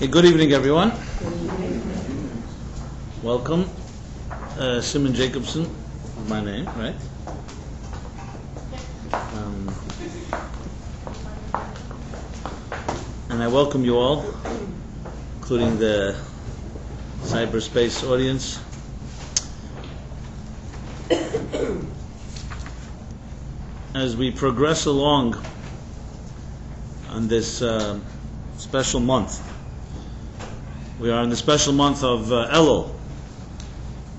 Okay, good evening, everyone. Welcome. Rabbi Jacobson is my name, right? And I welcome you all, including the cyberspace audience. As we progress along on this special month, we are in the special month of Elul,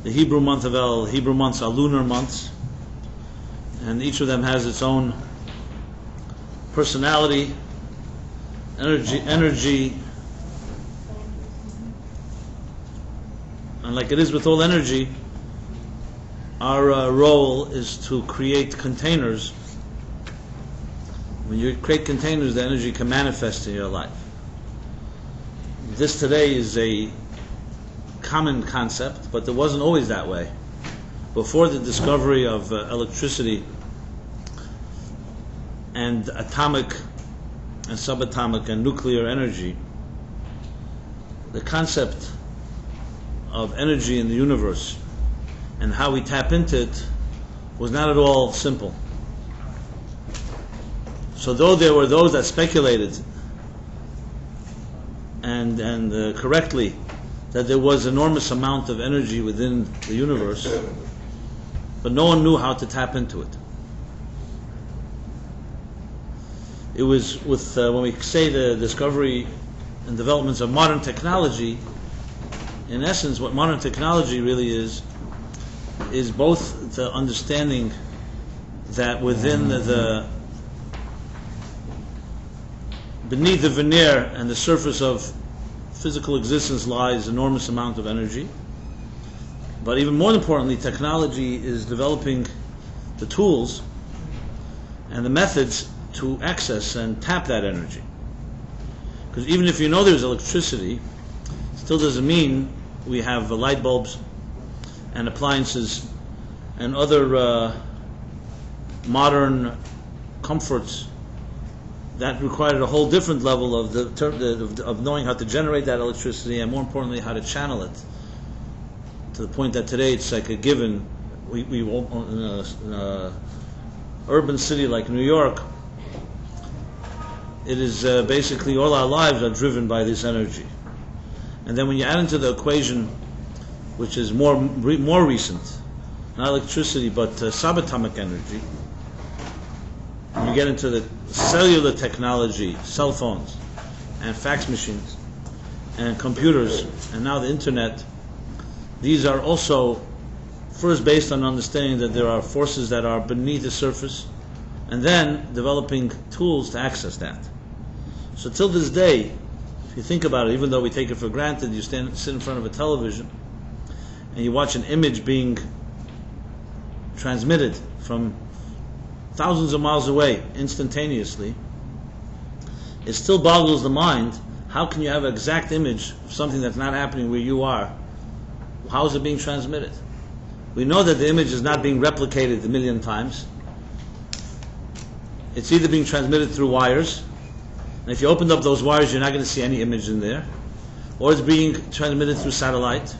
the Hebrew month of Elul. Hebrew months are lunar months, and each of them has its own personality, energy, and like it is with all energy, our role is to create containers. When you create containers, the energy can manifest in your life. This today is a common concept, but it wasn't always that way. Before the discovery of electricity and atomic and subatomic and nuclear energy, the concept of energy in the universe and how we tap into it was not at all simple. So though there were those that speculated and correctly that there was enormous amount of energy within the universe, but no one knew how to tap into it. It was with when we say the discovery and developments of modern technology, in essence what modern technology really is both the understanding that within the beneath the veneer and the surface of physical existence lies enormous amount of energy. But even more importantly, technology is developing the tools and the methods to access and tap that energy. Because even if you know there's electricity, it still doesn't mean we have light bulbs and appliances and other modern comforts that required a whole different level of knowing how to generate that electricity, and more importantly, how to channel it. To the point that today it's like a given. We won't, in an urban city like New York, it is basically all our lives are driven by this energy. And then when you add into the equation, which is more recent, not electricity but subatomic energy, and you get into the cellular technology, cell phones, and fax machines, and computers, and now the internet. These are also first based on understanding that there are forces that are beneath the surface, and then developing tools to access that. So till this day, if you think about it, even though we take it for granted, you sit in front of a television, and you watch an image being transmitted from thousands of miles away instantaneously, it still boggles the mind. How can you have an exact image of something that's not happening where you are? How is it being transmitted? We know that the image is not being replicated a million times. It's either being transmitted through wires, and if you opened up those wires you're not going to see any image in there, or it's being transmitted through satellite,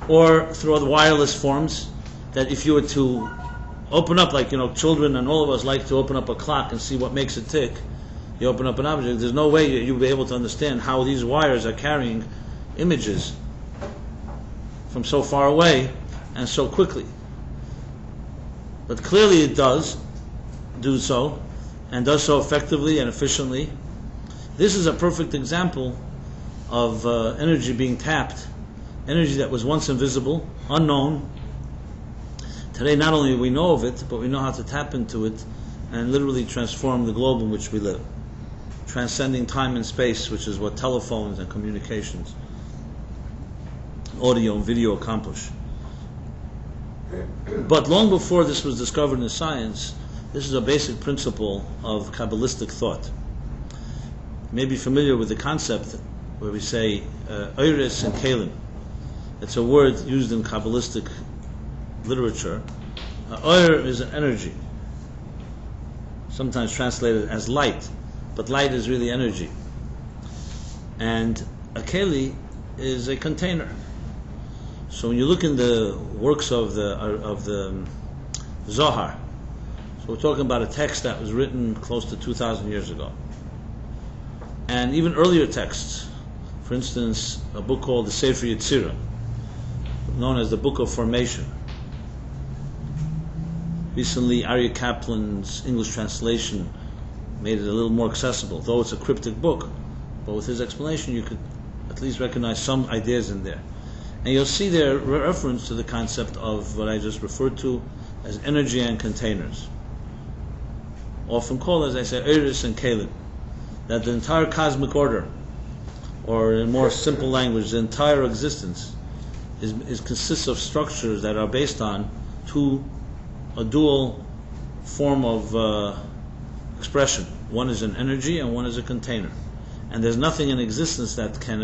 or through other wireless forms that if you were to open up, like, children and all of us like to open up a clock and see what makes it tick. You open up an object, there's no way you'll be able to understand how these wires are carrying images from so far away and so quickly. But clearly it does do so, and does so effectively and efficiently. This is a perfect example of energy being tapped, energy that was once invisible, unknown. Today, not only do we know of it, but we know how to tap into it and literally transform the globe in which we live, transcending time and space, which is what telephones and communications, audio and video accomplish. But long before this was discovered in science, this is a basic principle of Kabbalistic thought. You may be familiar with the concept where we say Oiris and Kalim. It's a word used in Kabbalistic literature. Oir is an energy, sometimes translated as light, but light is really energy. and a keli is a container. So when you look in the works of the Zohar, so we're talking about a text that was written close to 2,000 years ago, and even earlier texts. For instance, a book called the Sefer Yetzirah, known as the Book of Formation. Recently, Aryeh Kaplan's English translation made it a little more accessible, though it's a cryptic book. But with his explanation, you could at least recognize some ideas in there. And you'll see there reference to the concept of what I just referred to as energy and containers. Often called, as I said, Eris and Kalim. That the entire cosmic order, or in more simple language, the entire existence, consists of structures that are based on a dual form of expression. One is an energy and one is a container. And there's nothing in existence that can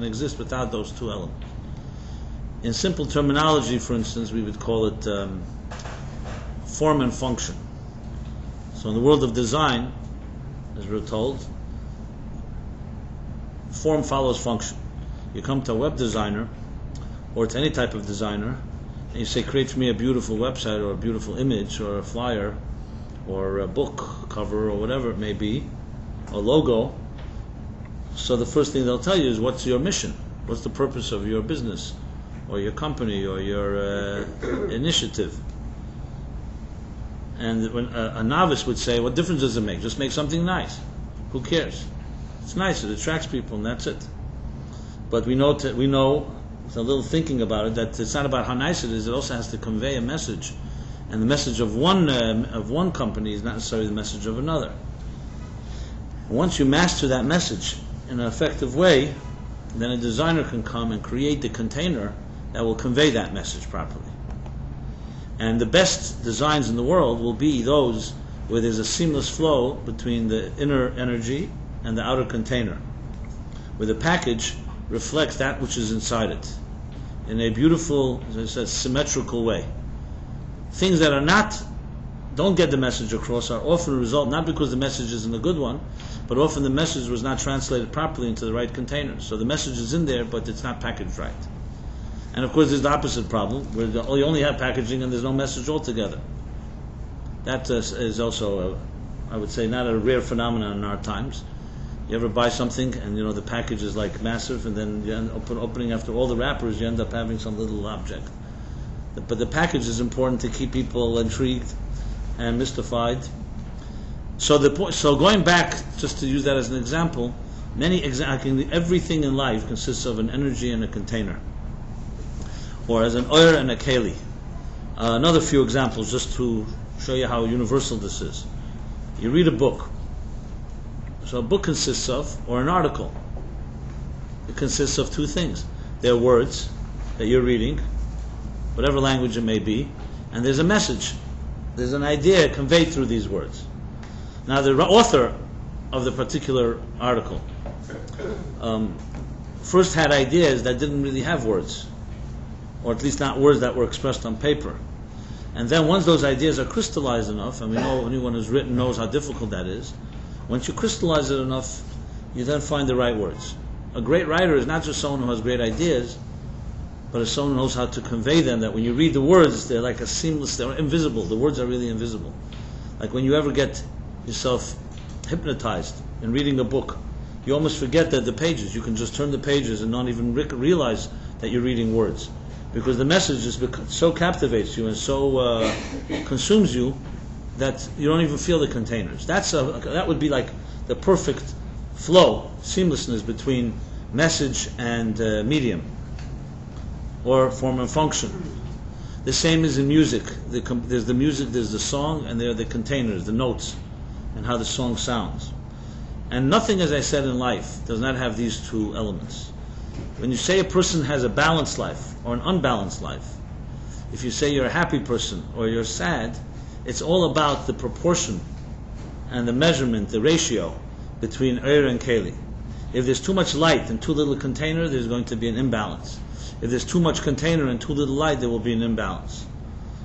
exist without those two elements. In simple terminology, for instance, we would call it form and function. So in the world of design, as we're told, form follows function. You come to a web designer, or to any type of designer, and you say, create for me a beautiful website, or a beautiful image, or a flyer, or a book cover, or whatever it may be, a logo. So the first thing they'll tell you is, what's your mission? What's the purpose of your business, or your company, or your initiative? And when a novice would say, what difference does it make? Just make something nice. Who cares? It's nice, it attracts people, and that's it. But we know with a little thinking about it, that it's not about how nice it is, it also has to convey a message. And the message of one company is not necessarily the message of another. Once you master that message in an effective way, then a designer can come and create the container that will convey that message properly. And the best designs in the world will be those where there's a seamless flow between the inner energy and the outer container, where the package reflects that which is inside it in a beautiful, as I said, symmetrical way. Things that don't get the message across are often a result, not because the message isn't a good one, but often the message was not translated properly into the right container. So the message is in there, but it's not packaged right. And of course there's the opposite problem, where you only have packaging and there's no message altogether. That is also, I would say, not a rare phenomenon in our times. You ever buy something and the package is like massive, and then you end up opening after all the wrappers, you end up having some little object. But the package is important to keep people intrigued and mystified. So going back, just to use that as an example, everything in life consists of an energy and a container, or as an oyer and a keli. Another few examples just to show you how universal this is. You read a book. So a book consists of, or an article, it consists of two things. There are words that you're reading, whatever language it may be, and there's a message. There's an idea conveyed through these words. Now the author of the particular article first had ideas that didn't really have words, or at least not words that were expressed on paper. And then once those ideas are crystallized enough, and we know anyone who's written knows how difficult that is, once you crystallize it enough, you then find the right words. A great writer is not just someone who has great ideas, but is someone who knows how to convey them, that when you read the words, they're like they're invisible. The words are really invisible. Like when you ever get yourself hypnotized in reading a book, you almost forget that the pages. You can just turn the pages and not even realize that you're reading words, because the message so captivates you and so consumes you that you don't even feel the containers. That would be like the perfect flow, seamlessness between message and medium, or form and function. The same is in music. There's the music, there's the song, and there are the containers, the notes, and how the song sounds. And nothing, as I said, in life does not have these two elements. When you say a person has a balanced life or an unbalanced life, if you say you're a happy person or you're sad, it's all about the proportion and the measurement, the ratio between Eir and Keli. If there's too much light and too little container, there's going to be an imbalance. If there's too much container and too little light, there will be an imbalance.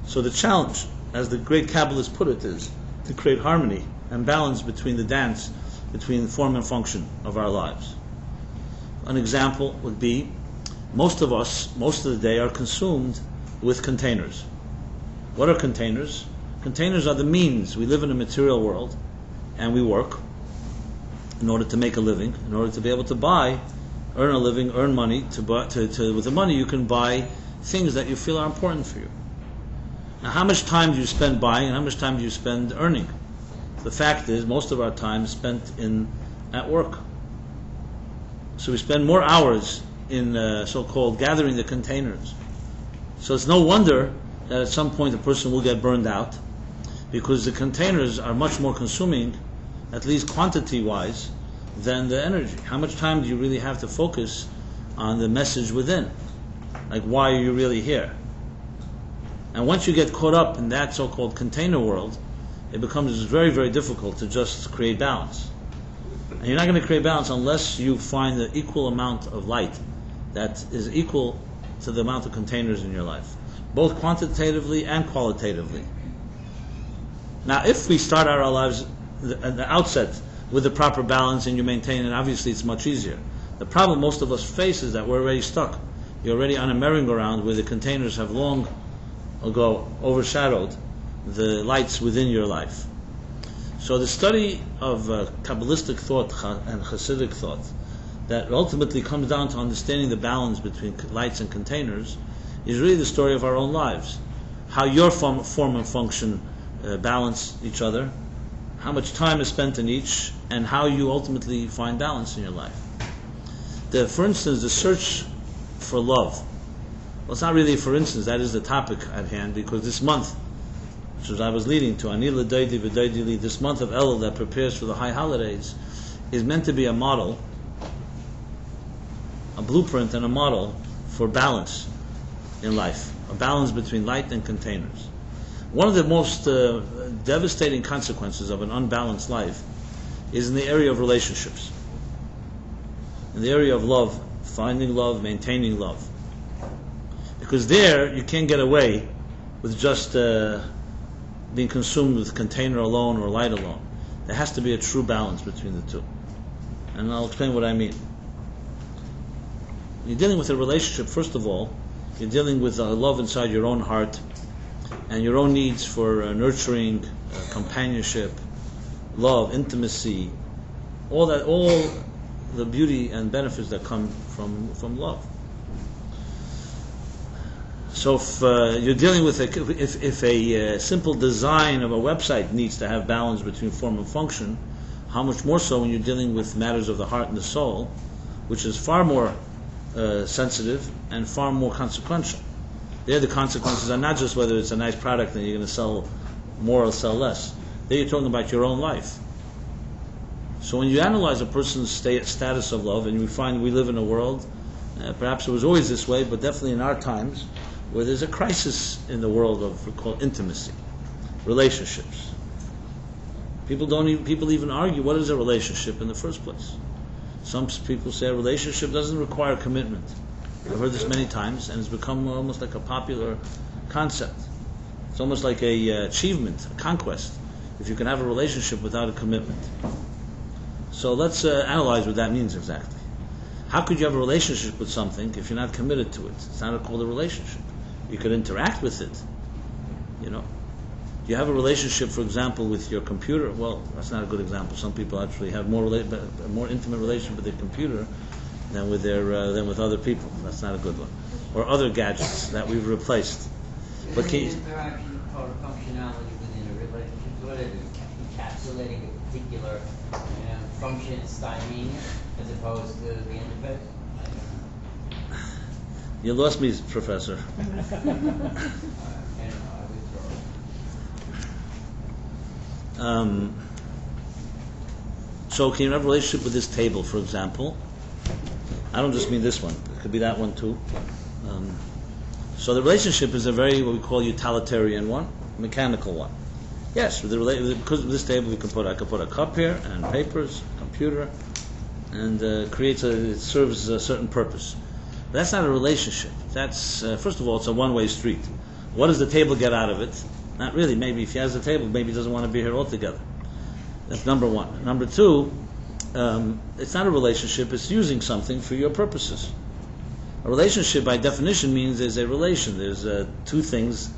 So the challenge, as the great Kabbalists put it, is to create harmony and balance between the dance between the form and function of our lives. An example would be, most of us, most of the day, are consumed with containers. What are containers? Containers are the means. We live in a material world, and we work in order to make a living, in order to be able to earn a living, earn money. With the money you can buy things that you feel are important for you. Now, how much time do you spend buying, and how much time do you spend earning? The fact is, most of our time is spent at work. So we spend more hours in so-called gathering the containers. So it's no wonder that at some point a person will get burned out, because the containers are much more consuming, at least quantity-wise, than the energy. How much time do you really have to focus on the message within? Like, why are you really here? And once you get caught up in that so-called container world, it becomes very, very difficult to just create balance. And you're not going to create balance unless you find the equal amount of light that is equal to the amount of containers in your life, both quantitatively and qualitatively. Now, if we start our lives at the outset with the proper balance and you maintain it, obviously it's much easier. The problem most of us face is that we're already stuck. You're already on a merry-go-round where the containers have long ago overshadowed the lights within your life. So the study of Kabbalistic thought and Hasidic thought that ultimately comes down to understanding the balance between lights and containers is really the story of our own lives. How your form and function balance each other, how much time is spent in each, and how you ultimately find balance in your life. For instance, the search for love. Well, it's not really for instance, that is the topic at hand, because this month, which I was leading to, Anila Daidi V'Daidi, this month of Elul that prepares for the high holidays, is meant to be a model, a blueprint and a model for balance in life, a balance between light and containers. One of the most devastating consequences of an unbalanced life is in the area of relationships, in the area of love, finding love, maintaining love. Because there you can't get away with just being consumed with container alone or light alone. There has to be a true balance between the two. And I'll explain what I mean. You're dealing with a relationship, first of all, you're dealing with love inside your own heart and your own needs for nurturing, companionship, love, intimacy, all the beauty and benefits that come from love. So if you're dealing with if a simple design of a website needs to have balance between form and function, how much more so when you're dealing with matters of the heart and the soul, which is far more sensitive and far more consequential. There the consequences are not just whether it's a nice product and you're going to sell more or sell less. There you're talking about your own life. So when you analyze a person's status of love, and we find we live in a world, perhaps it was always this way, but definitely in our times, where there's a crisis in the world of what we call intimacy, relationships. People even argue, what is a relationship in the first place? Some people say a relationship doesn't require commitment. I've heard this many times, and it's become almost like a popular concept. It's almost like a achievement, a conquest, if you can have a relationship without a commitment. So let's analyze what that means exactly. How could you have a relationship with something if you're not committed to it? It's not called a relationship. You could interact with it, you know. You have a relationship, for example, with your computer. Well, that's not a good example. Some people actually have more intimate relationship with their computer than with other people. That's not a good one. Or other gadgets that we've replaced. But interaction or functionality within a relationship, what is encapsulating a particular function, stymine, as opposed to the interface? You lost me, Professor. So can you have a relationship with this table, for example? I don't just mean this one. It could be that one too. So the relationship is a very, what we call, utilitarian one, mechanical one. Yes, because of this table, I could put a cup here and papers, computer, and it serves a certain purpose. But that's not a relationship. That's first of all, it's a one-way street. What does the table get out of it? Not really. Maybe if he has a table, maybe he doesn't want to be here altogether. That's number one. Number two, it's not a relationship, it's using something for your purposes. A relationship, by definition, means there's a relation. There's two things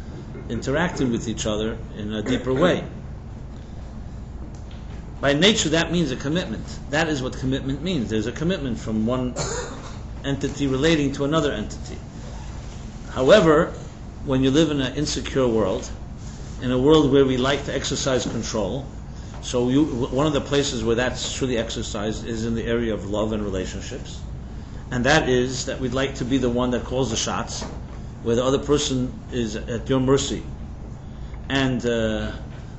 interacting with each other in a deeper way. By nature, that means a commitment. That is what commitment means. There's a commitment from one entity relating to another entity. However, when you live in an insecure world, in a world where we like to exercise control, so one of the places where that's truly exercised is in the area of love and relationships. And that is that we'd like to be the one that calls the shots, where the other person is at your mercy. And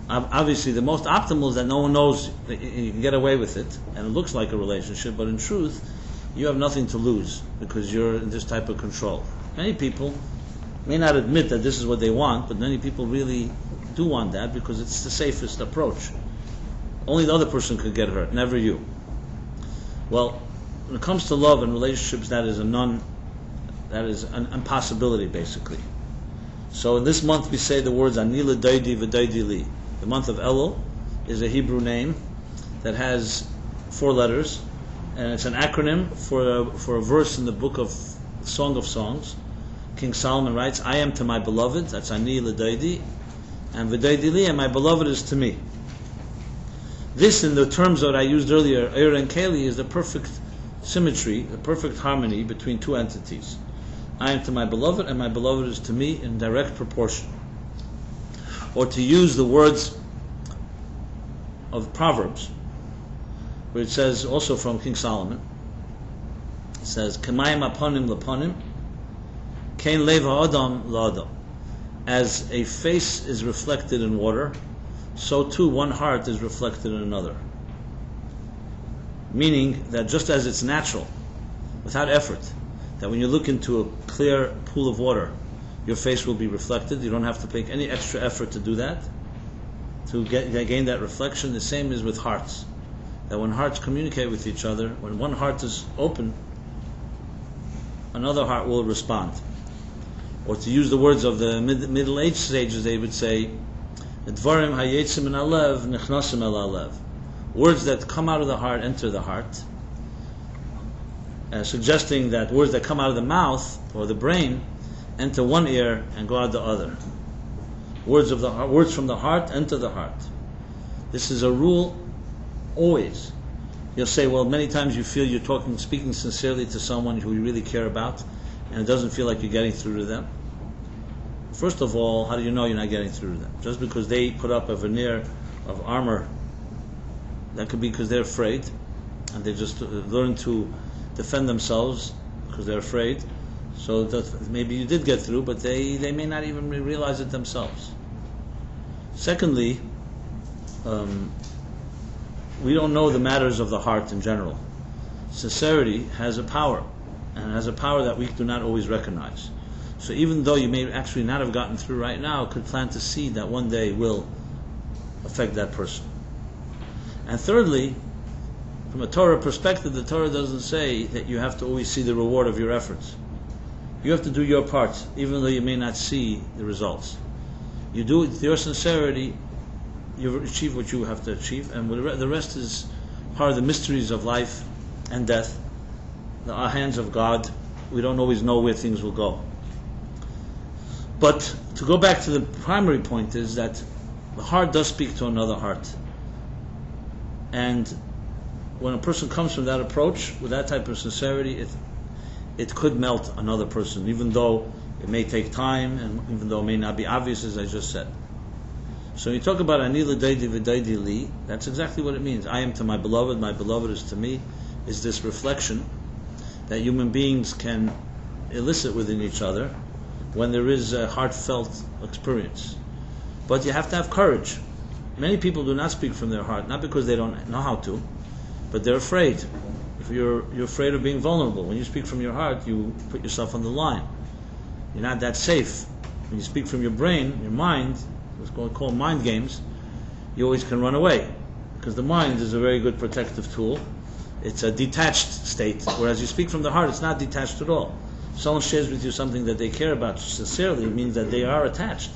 obviously the most optimal is that no one knows that you can get away with it, and it looks like a relationship, but in truth, you have nothing to lose because you're in this type of control. Many people may not admit that this is what they want, but many people really do want that because it's the safest approach. Only the other person could get hurt, never you. Well, when it comes to love and relationships, that is an impossibility, basically. So in this month we say the words Ani l'doidi v'doidi li. The month of Elul is a Hebrew name that has 4 letters, and it's an acronym for a verse in the book of Song of Songs. King Solomon writes, I am to my beloved, that's Ani l'doidi, and v'doidi li, and my beloved is to me. This, in the terms that I used earlier, Er and Keli, is the perfect symmetry, the perfect harmony between two entities. I am to my beloved, and my beloved is to me in direct proportion. Or to use the words of Proverbs, where it says, also from King Solomon, it says, K'mayim aponim l'ponim, kein lev ha'adam la'adam. As a face is reflected in water, so too one heart is reflected in another. Meaning that just as it's natural, without effort, that when you look into a clear pool of water, your face will be reflected. You don't have to make any extra effort to do that, to gain that reflection. The same is with hearts. That when hearts communicate with each other, when one heart is open, another heart will respond. Or to use the words of the middle-aged sages, they would say, Dvarim hayetzim min halev nichnasim el halev. Words that come out of the heart enter the heart, suggesting that words that come out of the mouth or the brain enter one ear and go out the other. Words from the heart enter the heart. This is a rule always. You'll say, well, many times you feel you're speaking sincerely to someone who you really care about, and it doesn't feel like you're getting through to them. First of all, how do you know you're not getting through to them? Just because they put up a veneer of armor, that could be because they're afraid, and they just learn to defend themselves because they're afraid. So that maybe you did get through, but they may not even realize it themselves. Secondly, we don't know the matters of the heart in general. Sincerity has a power, and has a power that we do not always recognize. So even though you may actually not have gotten through right now, could plant a seed that one day will affect that person. And thirdly, from a Torah perspective, the Torah doesn't say that you have to always see the reward of your efforts. You have to do your part, even though you may not see the results. You do it with your sincerity, you achieve what you have to achieve, and the rest is part of the mysteries of life and death. The hands of God, we don't always know where things will go. But to go back to the primary point is that the heart does speak to another heart. And when a person comes from that approach, with that type of sincerity, it could melt another person, even though it may take time, and even though it may not be obvious, as I just said. So when you talk about Ani l'doidi v'doidi li, that's exactly what it means. I am to my beloved is to me, is this reflection that human beings can elicit within each other when there is a heartfelt experience. But you have to have courage. Many people do not speak from their heart, not because they don't know how to, but they're afraid. If you're afraid of being vulnerable. When you speak from your heart, you put yourself on the line. You're not that safe. When you speak from your brain, your mind, what's called mind games, you always can run away, because the mind is a very good protective tool. It's a detached state, whereas you speak from the heart, it's not detached at all. If someone shares with you something that they care about sincerely, it means that they are attached.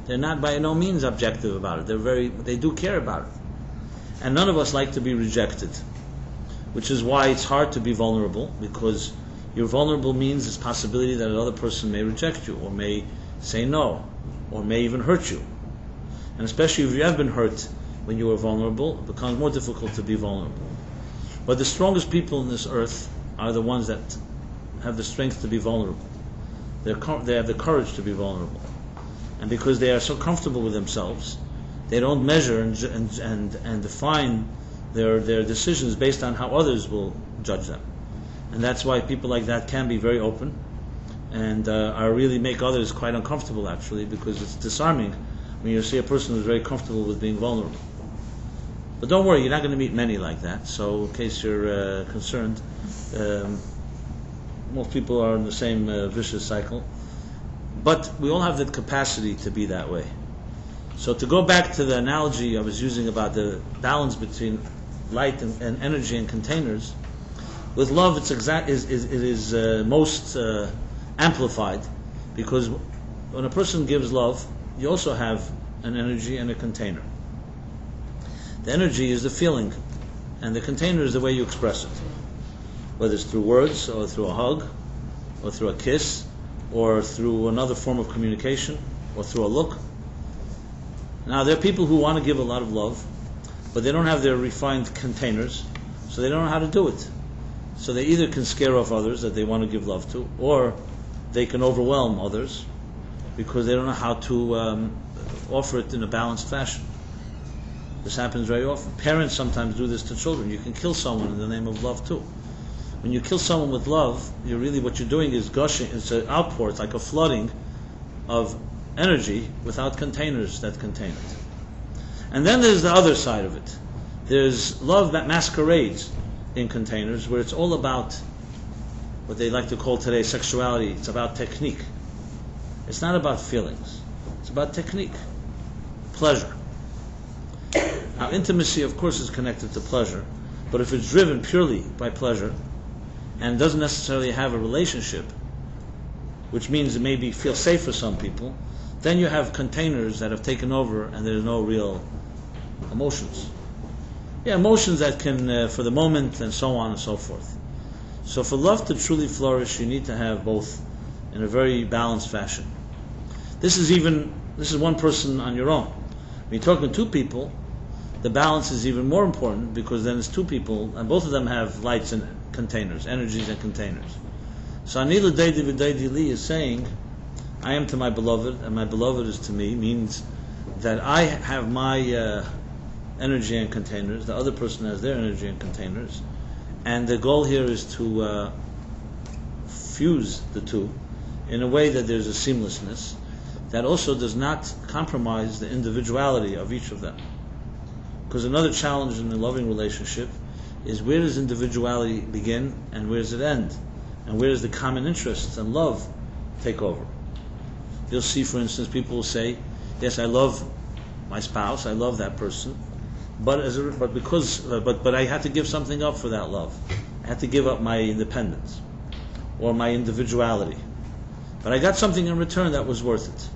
They're not by no means objective about it. They do care about it. And none of us like to be rejected. which is why it's hard to be vulnerable, because you're vulnerable means this possibility that another person may reject you, or may say no, or may even hurt you. And especially if you have been hurt when you are vulnerable, it becomes more difficult to be vulnerable. But the strongest people on this earth are the ones that have the strength to be vulnerable. They have the courage to be vulnerable. And because they are so comfortable with themselves, they don't measure and define their decisions based on how others will judge them. And that's why people like that can be very open and are really make others quite uncomfortable, actually, because it's disarming when you see a person who's very comfortable with being vulnerable. But don't worry, you're not going to meet many like that. So in case you're concerned, most people are in the same vicious cycle. But we all have the capacity to be that way. So to go back to the analogy I was using about the balance between light and energy and containers, with love it is most amplified, because when a person gives love, you also have an energy and a container. The energy is the feeling, and the container is the way you express it, whether it's through words, or through a hug, or through a kiss, or through another form of communication, or through a look. Now, there are people who want to give a lot of love, but they don't have their refined containers, so they don't know how to do it. So they either can scare off others that they want to give love to, or they can overwhelm others because they don't know how to offer it in a balanced fashion. This happens very often. Parents sometimes do this to children. You can kill someone in the name of love too. When you kill someone with love, what you're doing is gushing. It's an outpour. It's like a flooding of energy without containers that contain it. And then there's the other side of it. There's love that masquerades in containers, where it's all about what they like to call today sexuality. It's about technique. It's not about feelings. It's about technique, pleasure. Now, intimacy, of course, is connected to pleasure, but if it's driven purely by pleasure and doesn't necessarily have a relationship, which means it maybe feel safe for some people, then you have containers that have taken over and there's no real emotions. Yeah, emotions that can, for the moment, and so on and so forth. So for love to truly flourish, you need to have both in a very balanced fashion. This is one person on your own. When you're talking to two people, the balance is even more important, because then it's two people, and both of them have lights and containers, energies and containers. So Anila Deidi V'Deidi Li is saying, I am to my beloved, and my beloved is to me, means that I have my energy and containers, the other person has their energy and containers, and the goal here is to fuse the two in a way that there's a seamlessness that also does not compromise the individuality of each of them. Because another challenge in a loving relationship is, where does individuality begin and where does it end? And where does the common interests and love take over? You'll see, for instance, people will say, yes, I love my spouse, I love that person, but I had to give something up for that love. I had to give up my independence or my individuality. But I got something in return that was worth it.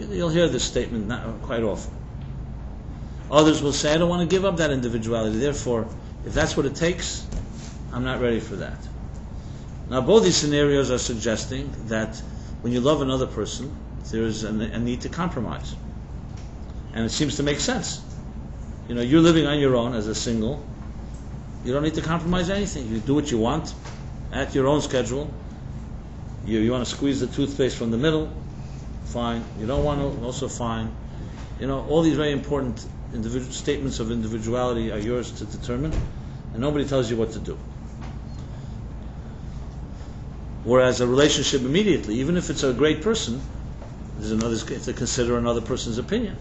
You'll hear this statement quite often. Others will say, I don't want to give up that individuality, therefore, if that's what it takes, I'm not ready for that. Now, both these scenarios are suggesting that when you love another person, there is a need to compromise. And it seems to make sense. You're living on your own as a single. You don't need to compromise anything. You do what you want at your own schedule. You want to squeeze the toothpaste from the middle, fine. You don't want to, also fine. All these very important statements of individuality are yours to determine, and nobody tells you what to do. Whereas a relationship, immediately, even if it's a great person, there's another to consider another person's opinion.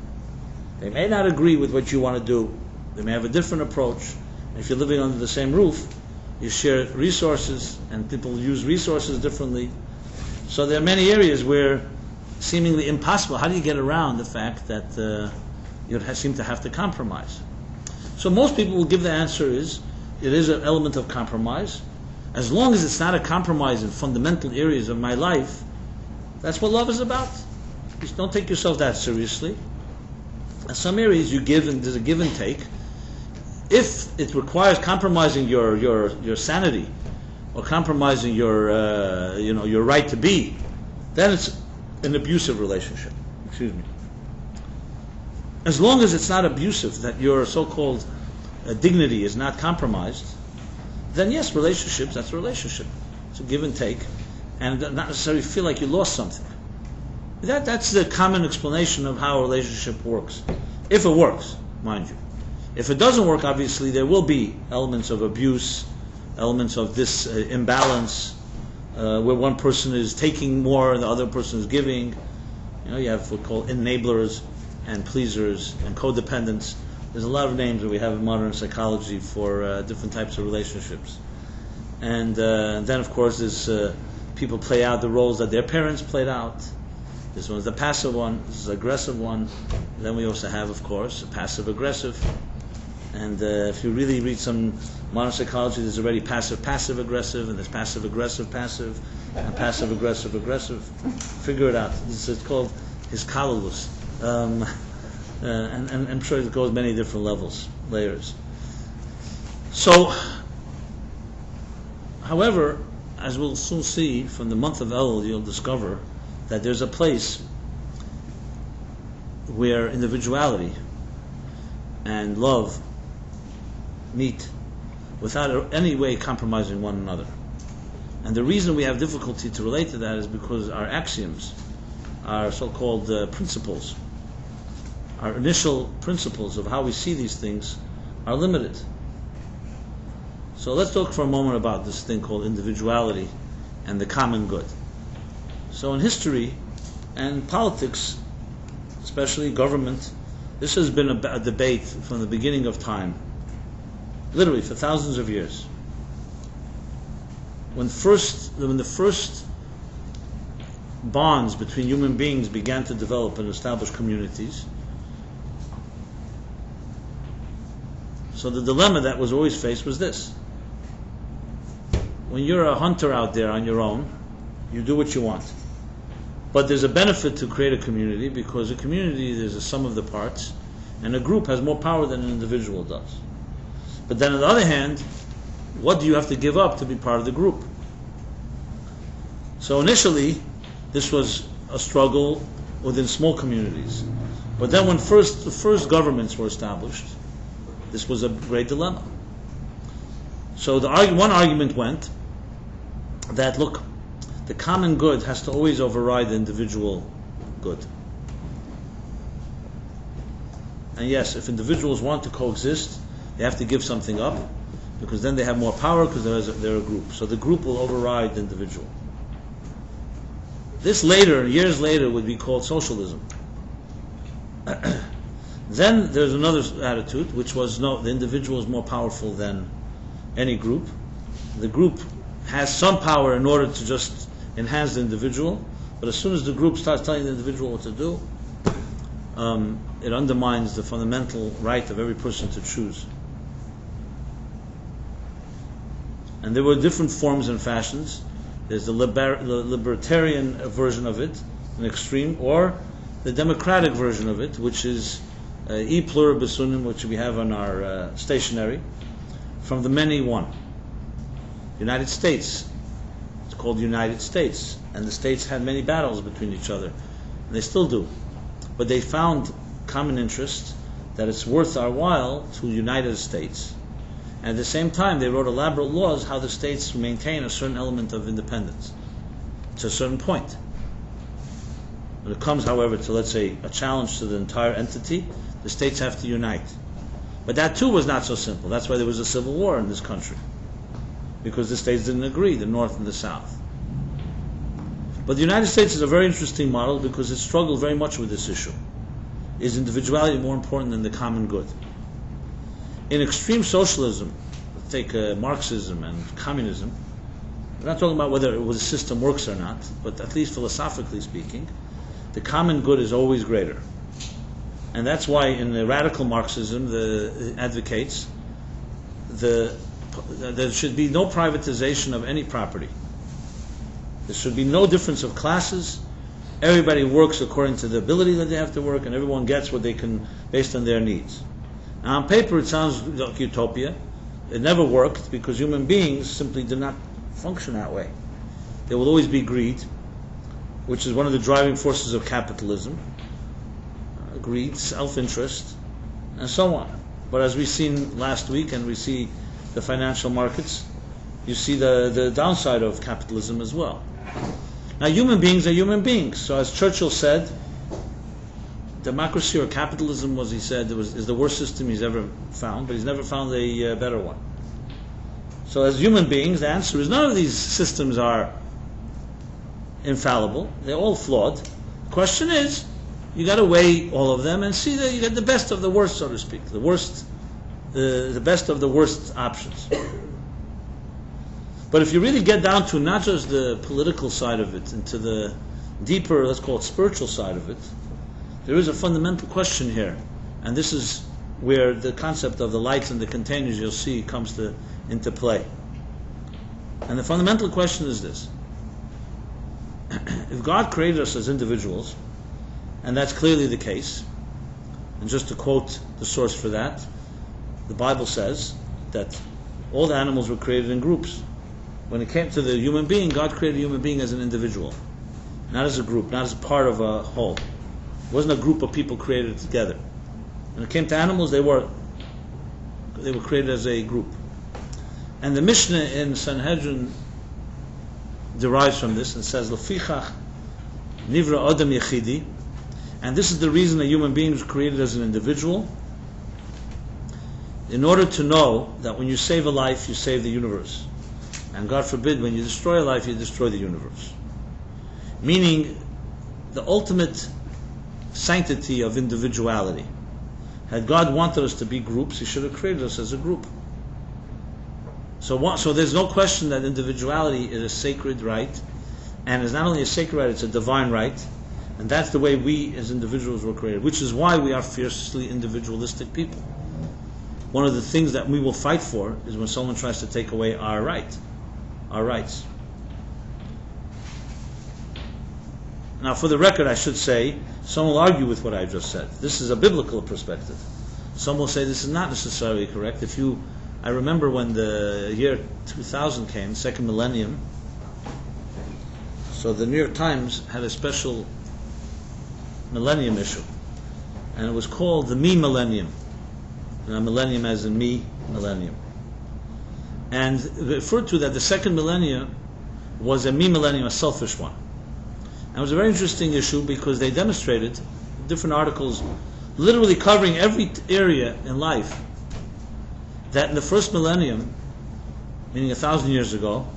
They may not agree with what you want to do. They may have a different approach. And if you're living under the same roof, you share resources, and people use resources differently. So there are many areas where seemingly impossible. How do you get around the fact that you seem to have to compromise? So most people will give the answer is, it is an element of compromise. As long as it's not a compromise in fundamental areas of my life, that's what love is about. Just don't take yourself that seriously. In some areas you give, and there's a give and take. If it requires compromising your sanity, or compromising your right to be, then it's an abusive relationship. Excuse me. As long as it's not abusive, that your so-called dignity is not compromised, then yes, relationships, that's a relationship. It's a give and take, and not necessarily feel like you lost something. That's the common explanation of how a relationship works. If it works, mind you. If it doesn't work, obviously there will be elements of abuse, elements of this imbalance, where one person is taking more and the other person is giving. You have what we call enablers and pleasers and codependents. There's a lot of names that we have in modern psychology for different types of relationships. And then, of course, there's people play out the roles that their parents played out. This one's the passive one, this is the aggressive one. And then we also have, of course, a passive-aggressive. And if you really read some modern psychology, there's already passive-aggressive, and there's passive-aggressive-passive, and passive-aggressive-aggressive. Figure it out. It's called hiskalulus. And I'm sure it goes many different levels, layers. So, however, as we'll soon see, from the month of Elul, you'll discover that there's a place where individuality and love meet without any way compromising one another. And the reason we have difficulty to relate to that is because our axioms, our so-called principles, our initial principles of how we see these things are limited. So let's talk for a moment about this thing called individuality and the common good. So in history and politics, especially government, this has been a debate from the beginning of time, literally for thousands of years. When the first bonds between human beings began to develop and establish communities, so the dilemma that was always faced was this. When you're a hunter out there on your own, you do what you want. But there's a benefit to create a community, because a community, there's a sum of the parts, and a group has more power than an individual does. But then on the other hand, what do you have to give up to be part of the group? So initially, this was a struggle within small communities. But then when the first governments were established, this was a great dilemma. So one argument went that, look, the common good has to always override the individual good. And yes, if individuals want to coexist, they have to give something up, because then they have more power, because they're a group. So the group will override the individual. This later, years later, would be called socialism. Then there's another attitude, which was, no, the individual is more powerful than any group. The group has some power in order to just enhance the individual, but as soon as the group starts telling the individual what to do, it undermines the fundamental right of every person to choose. And there were different forms and fashions. There's the libertarian version of it, an extreme, or the democratic version of it, which is e pluribus unum, which we have on our stationery, from the many one. United States, it's called United States, and the states had many battles between each other, and they still do. But they found common interests that it's worth our while to unite as states. And at the same time, they wrote elaborate laws how the states maintain a certain element of independence to a certain point. When it comes, however, to, let's say, a challenge to the entire entity, the states have to unite. But that too was not so simple. That's why there was a civil war in this country, because the states didn't agree, the North and the South. But the United States is a very interesting model, because it struggled very much with this issue. Is individuality more important than the common good? In extreme socialism, take Marxism and communism, we're not talking about whether the system works or not, but at least philosophically speaking, the common good is always greater. And that's why in the radical Marxism, it advocates there should be no privatization of any property. There should be no difference of classes. Everybody works according to the ability that they have to work, and everyone gets what they can based on their needs. Now, on paper, it sounds like utopia. It never worked because human beings simply did not function that way. There will always be greed, which is one of the driving forces of capitalism. Greed, self-interest, and so on. But as we've seen last week, and we see the financial markets, you see the downside of capitalism as well. Now, human beings are human beings. So as Churchill said, democracy or capitalism, was he said, is the worst system he's ever found, but he's never found a better one. So as human beings, the answer is none of these systems are infallible. They're all flawed. The question is, you got to weigh all of them and see that you get the best of the worst, so to speak, the best of the worst options. But if you really get down to not just the political side of it, and to the deeper, let's call it spiritual side of it, there is a fundamental question here, and this is where the concept of the lights and the containers, you'll see, comes into play. And the fundamental question is this: if God created us as individuals, and that's clearly the case, and just to quote the source for that, the Bible says that all the animals were created in groups. When it came to the human being, God created a human being as an individual, not as a group, not as a part of a whole. It wasn't a group of people created together. When it came to animals, they were created as a group. And the Mishnah in Sanhedrin derives from this and says, "Lefichach nivra adam yechidi," and this is the reason a human being was created as an individual, in order to know that when you save a life, you save the universe. And God forbid, when you destroy a life, you destroy the universe. Meaning, the ultimate sanctity of individuality. Had God wanted us to be groups, He should have created us as a group. So there's no question that individuality is a sacred right, and it's not only a sacred right, it's a divine right, and that's the way we as individuals were created, which is why we are fiercely individualistic people. One of the things that we will fight for is when someone tries to take away our rights. Now, for the record, I should say, some will argue with what I just said. This is a biblical perspective. Some will say this is not necessarily correct. I remember when the year 2000 came, second millennium, so the New York Times had a special millennium issue, and it was called the Me Millennium. Millennium as in me, millennium. And it referred to that the second millennium was a me millennium, a selfish one. And it was a very interesting issue because they demonstrated different articles literally covering every area in life that in the first millennium, meaning 1,000 years ago,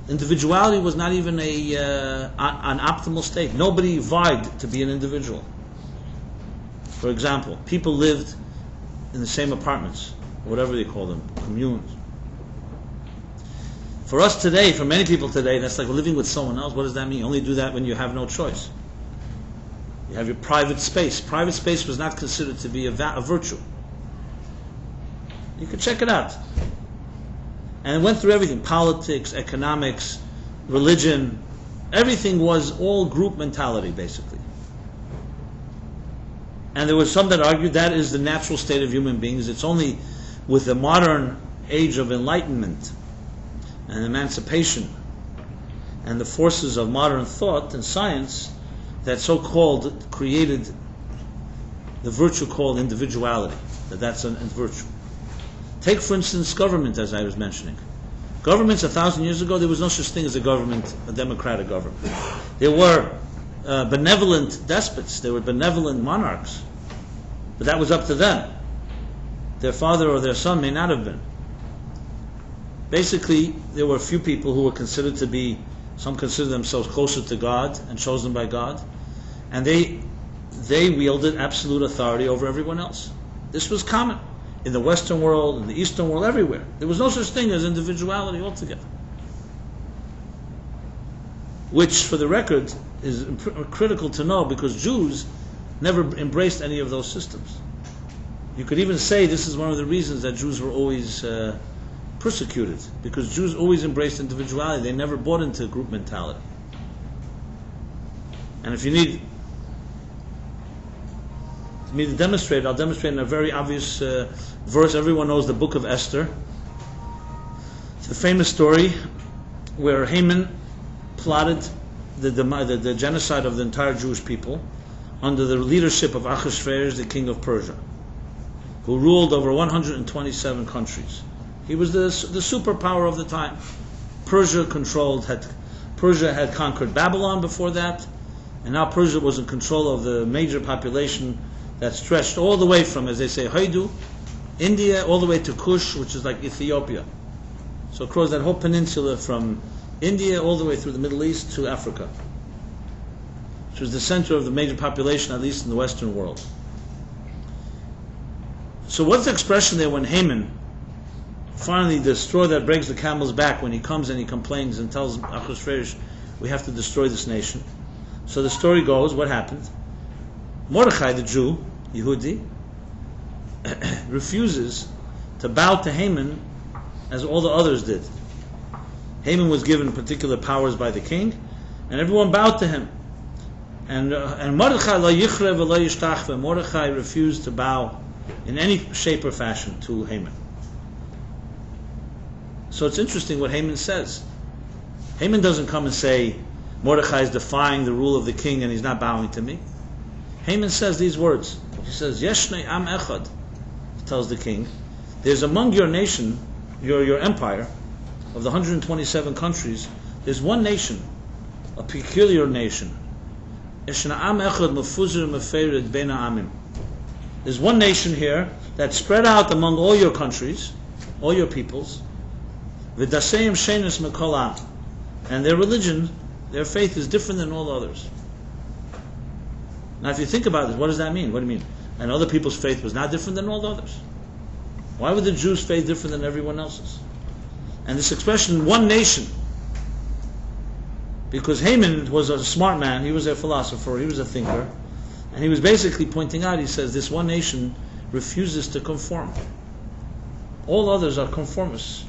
individuality was not even an optimal state. Nobody vied to be an individual. For example, people lived in the same apartments, whatever they call them, communes. For us today, for many people today, that's like living with someone else. What does that mean? You only do that when you have no choice. You have your private space. Private space was not considered to be a virtue. You could check it out. And it went through everything: politics, economics, religion. Everything was all group mentality, basically. And there were some that argued that is the natural state of human beings. It's only with the modern age of enlightenment and emancipation and the forces of modern thought and science that so-called created the virtue called individuality, that's a virtue. Take, for instance, government, as I was mentioning. Governments 1,000 years ago, there was no such thing as a government, a democratic government. There were benevolent despots, there were benevolent monarchs, but that was up to them. Their father or their son may not have been. Basically, there were a few people who were considered to be, some consider themselves closer to God and chosen by God, and they wielded absolute authority over everyone else. This was common in the Western world, in the Eastern world, everywhere. There was no such thing as individuality altogether. Which, for the record, is critical to know because Jews never embraced any of those systems. You could even say this is one of the reasons that Jews were always persecuted, because Jews always embraced individuality. They never bought into group mentality. And if you need For me to demonstrate, I'll demonstrate in a very obvious verse. Everyone knows the book of Esther. It's a famous story where Haman plotted the genocide of the entire Jewish people under the leadership of Ahasuerus, the king of Persia, who ruled over 127 countries. He was the superpower of the time. Persia had conquered Babylon before that, and now Persia was in control of the major population that stretched all the way from, as they say, Haidu, India, all the way to Kush, which is like Ethiopia. So across that whole peninsula from India all the way through the Middle East to Africa, which was the center of the major population, at least in the Western world. So what's the expression there when Haman, finally the straw that breaks the camel's back, when he comes and he complains and tells Ahasuerus, we have to destroy this nation? So the story goes, what happened? Mordechai, the Jew, Yehudi, refuses to bow to Haman as all the others did. Haman was given particular powers by the king, and everyone bowed to him. And Mordechai la yichre v'la yishtachve. Mordechai refused to bow in any shape or fashion to Haman. So it's interesting what Haman says. Haman doesn't come and say, Mordechai is defying the rule of the king and he's not bowing to me. Haman says these words. He says, Yeshnei am echad, tells the king, there's among your nation, your empire, of the 127 countries, there's one nation, a peculiar nation. There's one nation here that's spread out among all your countries, all your peoples, and their religion, their faith is different than all others. Now if you think about this, what does that mean? What do you mean? And other people's faith was not different than all the others. Why would the Jews' faith different than everyone else's? And this expression, one nation, because Haman was a smart man, he was a philosopher, he was a thinker, and he was basically pointing out, he says, this one nation refuses to conform. All others are conformists.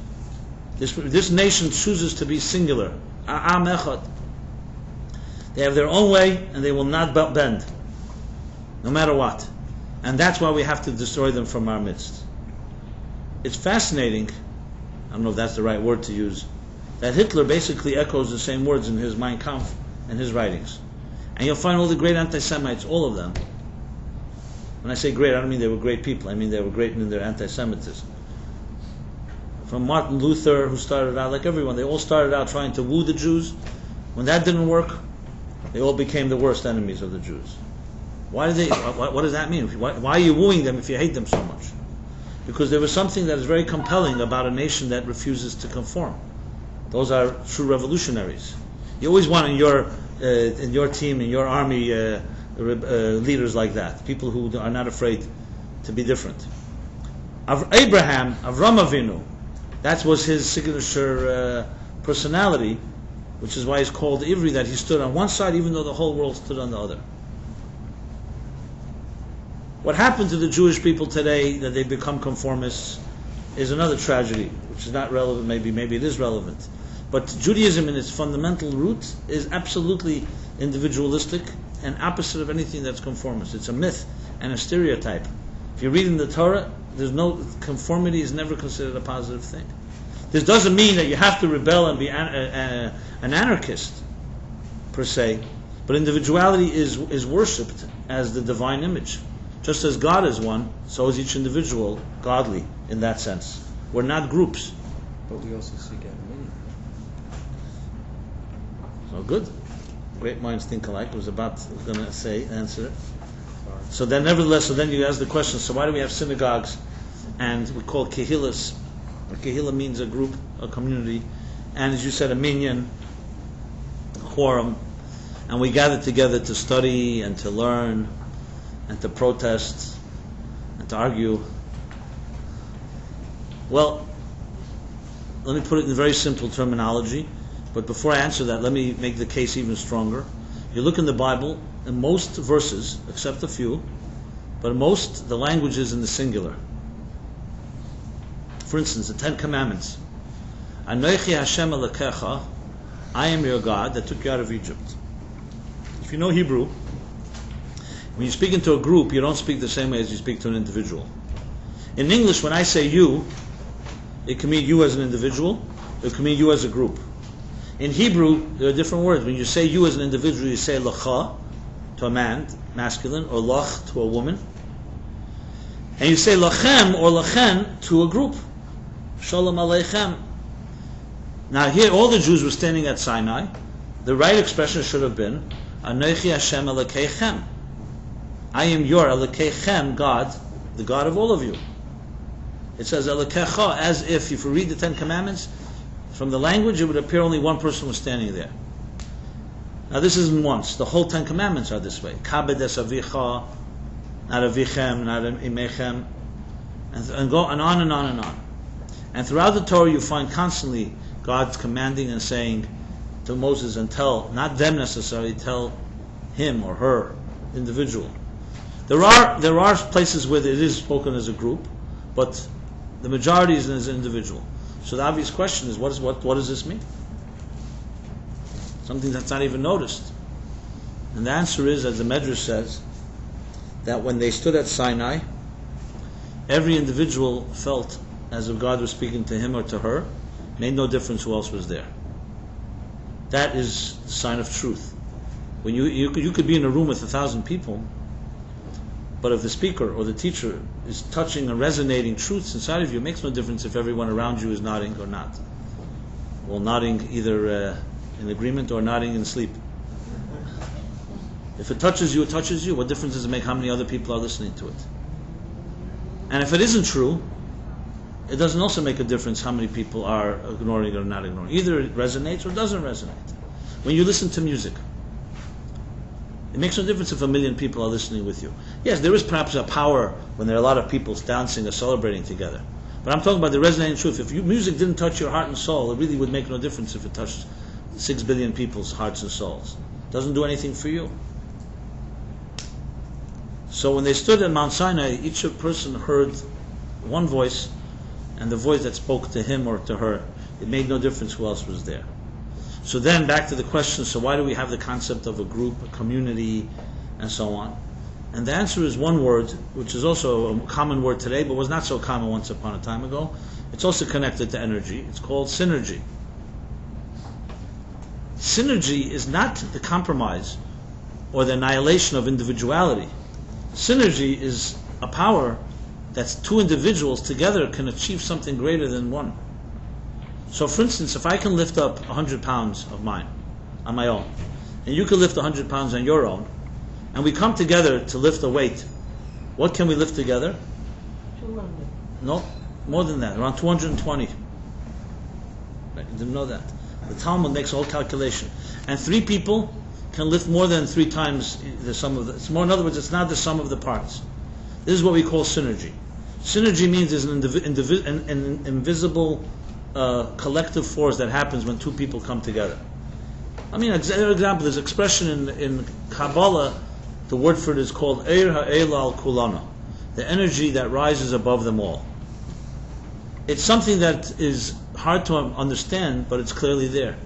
This nation chooses to be singular. A'am echad. They have their own way, and they will not bend, no matter what. And that's why we have to destroy them from our midst. It's fascinating, I don't know if that's the right word to use, that Hitler basically echoes the same words in his Mein Kampf and his writings. And you'll find all the great anti-Semites, all of them. When I say great, I don't mean they were great people, I mean they were great in their anti-Semitism. From Martin Luther, who started out, like everyone, they all started out trying to woo the Jews. When that didn't work, they all became the worst enemies of the Jews. What does that mean? Why are you wooing them if you hate them so much? Because there was something that is very compelling about a nation that refuses to conform. Those are true revolutionaries. You always want in your team, in your army, leaders like that, people who are not afraid to be different. Avram Avinu, that was his signature personality, which is why he's called Ivri, that he stood on one side even though the whole world stood on the other. What happened to the Jewish people today, that they become conformists, is another tragedy, which is not relevant, maybe it is relevant. But Judaism in its fundamental root is absolutely individualistic and opposite of anything that's conformist. It's a myth and a stereotype. If you read in the Torah, there's no, conformity is never considered a positive thing. This doesn't mean that you have to rebel and be an anarchist, per se, but individuality is worshipped as the divine image. Just as God is one, so is each individual godly in that sense. We're not groups. But we also seek anonymity. So good. Great minds think alike. I was going to answer it. So then you ask the question, so why do we have synagogues and we call kehillas? A kehillah means a group, a community, and as you said, a minyan, a quorum, and we gather together to study and to learn and to protest and to argue. Well, let me put it in very simple terminology, but before I answer that, let me make the case even stronger. You look in the Bible, in most verses, except a few, but most, the language is in the singular. For instance, the Ten Commandments. Anochi Hashem Elokecha, I am your God that took you out of Egypt. If you know Hebrew, When you speak into a group, you don't speak the same way as you speak to an individual. In English, when I say you, it can mean you as an individual, it can mean you as a group. In Hebrew, there are different words. When you say you as an individual, you say lacha to a man, masculine, or lach to a woman. And you say lachem or lachen to a group. Shalom aleichem. Now here, all the Jews were standing at Sinai. The right expression should have been, Anochi Hashem Elokeichem. I am your Elokeichem, God, the God of all of you. It says Elokecha, as if you read the Ten Commandments, from the language it would appear only one person was standing there. Now this isn't once. The whole Ten Commandments are this way. Kabed es avicha, not avichem, not imechem, and go and on and on and on. And throughout the Torah you find constantly God's commanding and saying to Moses, and tell, not them necessarily, tell him or her, individual. There are places where it is spoken as a group, but the majority is as an individual. So the obvious question is, what does this mean? Something that's not even noticed. And the answer is, as the Medrash says, that when they stood at Sinai, every individual felt as if God was speaking to him or to her. Made no difference who else was there. That is the sign of truth. When you could be in a room with 1,000 people, but if the speaker or the teacher is touching and resonating truths inside of you, it makes no difference if everyone around you is nodding or not. Well, nodding either in agreement or nodding in sleep. If it touches you, it touches you. What difference does it make how many other people are listening to it? And if it isn't true, it doesn't also make a difference how many people are ignoring or not ignoring. Either it resonates or doesn't resonate. When you listen to music, it makes no difference if 1 million people are listening with you. Yes, there is perhaps a power when there are a lot of people dancing or celebrating together. But I'm talking about the resonating truth. If music didn't touch your heart and soul, it really would make no difference if it touched 6 billion people's hearts and souls. It doesn't do anything for you. So when they stood at Mount Sinai, each person heard one voice, and the voice that spoke to him or to her, it made no difference who else was there. So then back to the question, so why do we have the concept of a group, a community, and so on? And the answer is one word, which is also a common word today, but was not so common once upon a time ago. It's also connected to energy. It's called synergy. Synergy is not the compromise or the annihilation of individuality. Synergy is a power that's two individuals together can achieve something greater than one. So for instance, if I can lift up 100 pounds of mine on my own, and you can lift 100 pounds on your own, and we come together to lift a weight, what can we lift together? 200. No, more than that, around 220. Right, you didn't know that. The Talmud makes a whole calculation. And 3 people can lift more than 3 times the sum of the... It's more, in other words, it's not the sum of the parts. This is what we call synergy. Synergy means there's an invisible collective force that happens when 2 people come together. I mean, an example, there's an expression in Kabbalah, the word for it is called Eir Ha'el al Kulana, the energy that rises above them all. It's something that is hard to understand, but it's clearly there.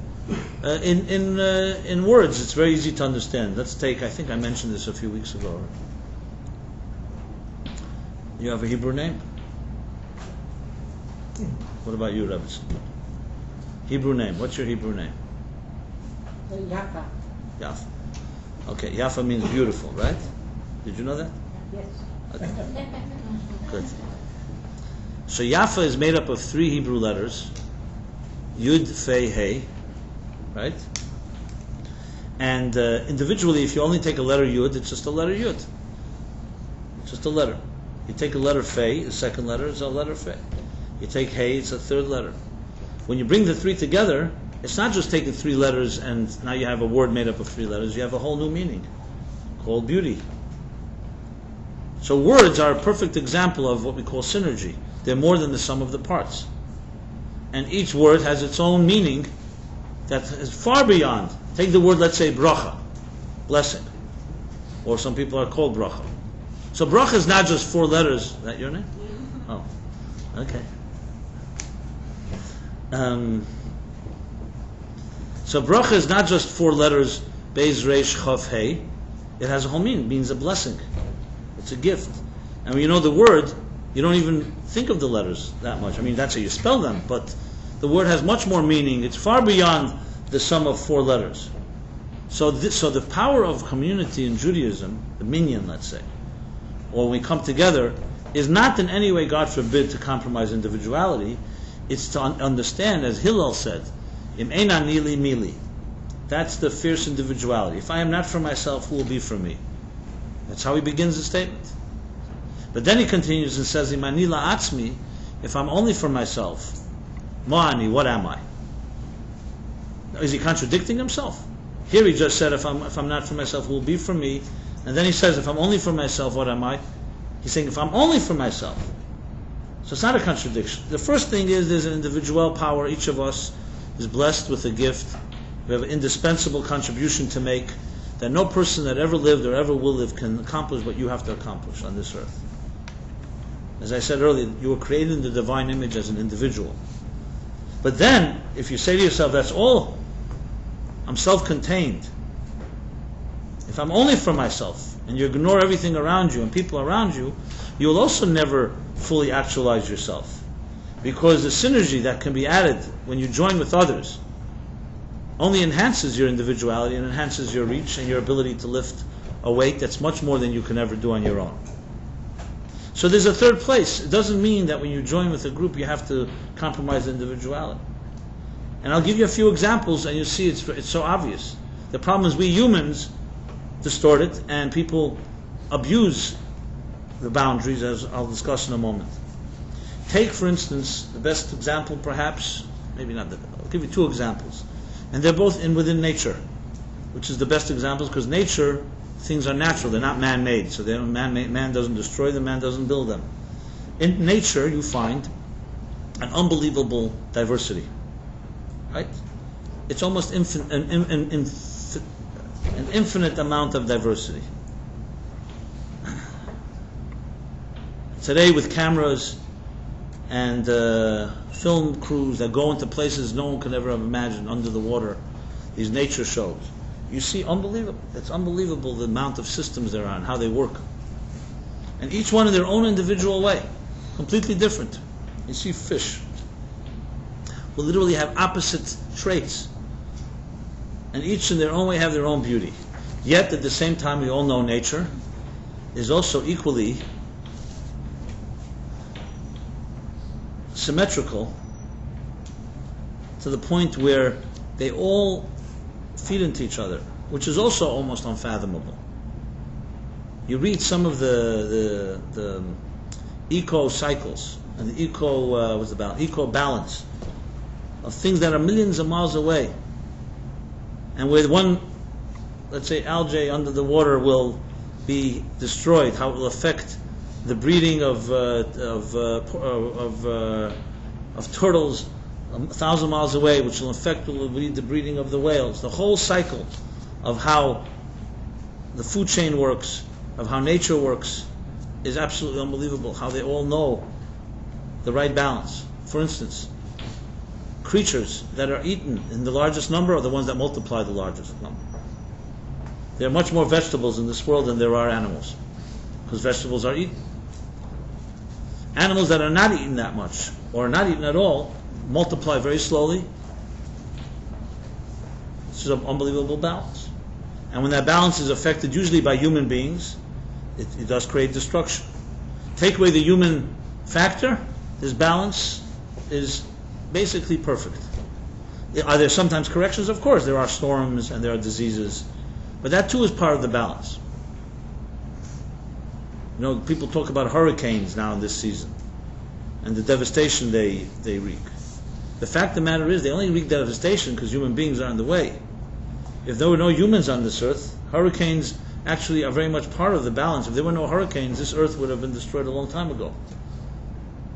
In words, it's very easy to understand. Let's take, I think I mentioned this a few weeks ago. You have a Hebrew name? What about you, Rebbe? Hebrew name. What's your Hebrew name? Yafa. Yafa. Okay, Yafa means beautiful, right? Did you know that? Yes. Okay. Good. So Yafa is made up of 3 Hebrew letters, Yud, Fei, Hey, right? And individually, if you only take a letter Yud, it's just a letter Yud. It's just a letter. You take a letter Fei, the second letter is a letter Fei. You take Hey, it's a third letter. When you bring the 3 together, it's not just taking 3 letters and now you have a word made up of 3 letters. You have a whole new meaning called beauty. So words are a perfect example of what we call synergy. They're more than the sum of the parts. And each word has its own meaning that is far beyond. Take the word, let's say, bracha, blessing. Or some people are called bracha. So bracha is not just 4 letters. Is that your name? Oh, okay. So bracha is not just 4 letters, Beis, Reish, Chav, Hey. it has a whole meaning. It means a blessing. It's a gift. And when you know the word, you don't even think of the letters that much. I mean, that's how you spell them, but the word has much more meaning. It's far beyond the sum of 4 letters. So the power of community in Judaism, the minyan, let's say, or when we come together, is not in any way, God forbid, to compromise individuality. It's to understand, as Hillel said, Im eina nili mili. That's the fierce individuality. If I am not for myself, who will be for me? That's how he begins the statement. But then he continues and says, Im ani la'atzmi, if I'm only for myself, ma'ani, what am I? Is he contradicting himself? Here he just said, if I'm not for myself, who will be for me? And then he says, if I'm only for myself, what am I? He's saying, if I'm only for myself. So it's not a contradiction. The first thing is, there's an individual power. Each of us is blessed with a gift. We have an indispensable contribution to make that no person that ever lived or ever will live can accomplish what you have to accomplish on this earth. As I said earlier, you were created in the divine image as an individual. But then, if you say to yourself, that's all, I'm self-contained. If I'm only for myself, and you ignore everything around you and people around you, you will also never fully actualize yourself. Because the synergy that can be added when you join with others only enhances your individuality and enhances your reach and your ability to lift a weight that's much more than you can ever do on your own. So there's a third place. It doesn't mean that when you join with a group you have to compromise individuality. And I'll give you a few examples and you'll see it's so obvious. The problem is we humans distort it and people abuse the boundaries, as I'll discuss in a moment. Take, for instance, the best example perhaps, maybe not I'll give you 2 examples. And they're both within nature, which is the best examples because nature, things are natural, they're not man-made. So man doesn't destroy them, man doesn't build them. In nature you find an unbelievable diversity. Right? It's almost an infinite amount of diversity. Today with cameras and film crews that go into places no one could ever have imagined under the water, these nature shows, you see unbelievable. It's unbelievable the amount of systems there are and how they work. And each one in their own individual way, completely different. You see fish will literally have opposite traits, and each in their own way have their own beauty. Yet at the same time we all know nature is also equally symmetrical to the point where they all feed into each other, which is also almost unfathomable. You read some of the eco cycles and the eco balance of things that are millions of miles away, and where one, let's say, algae under the water will be destroyed, how it will affect the breeding of turtles 1,000 miles away, which will affect the breeding of the whales. The whole cycle of how the food chain works, of how nature works, is absolutely unbelievable. How they all know the right balance. For instance, creatures that are eaten in the largest number are the ones that multiply the largest number. There are much more vegetables in this world than there are animals, because vegetables are eaten. Animals that are not eaten that much, or not eaten at all, multiply very slowly. This is an unbelievable balance. And when that balance is affected usually by human beings, it does create destruction. Take away the human factor, this balance is basically perfect. Are there sometimes corrections? Of course, there are storms and there are diseases, but that too is part of the balance. You know, people talk about hurricanes now in this season and the devastation they wreak. The fact of the matter is they only wreak devastation because human beings are in the way. If there were no humans on this earth, hurricanes actually are very much part of the balance. If there were no hurricanes, this earth would have been destroyed a long time ago.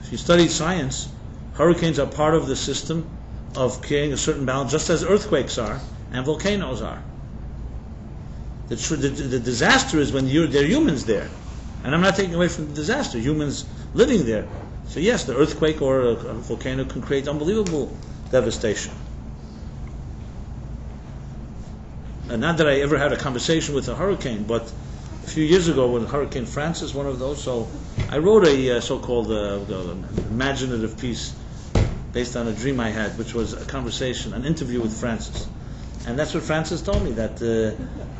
If you studied science, hurricanes are part of the system of creating a certain balance, just as earthquakes are and volcanoes are. The disaster is when there are humans there. And I'm not taking away from the disaster, humans living there. So yes, the earthquake or a volcano can create unbelievable devastation. not that I ever had a conversation with a hurricane, but a few years ago when Hurricane Francis, one of those, so I wrote a so-called imaginative piece based on a dream I had, which was a conversation, an interview with Francis. And that's what Francis told me, that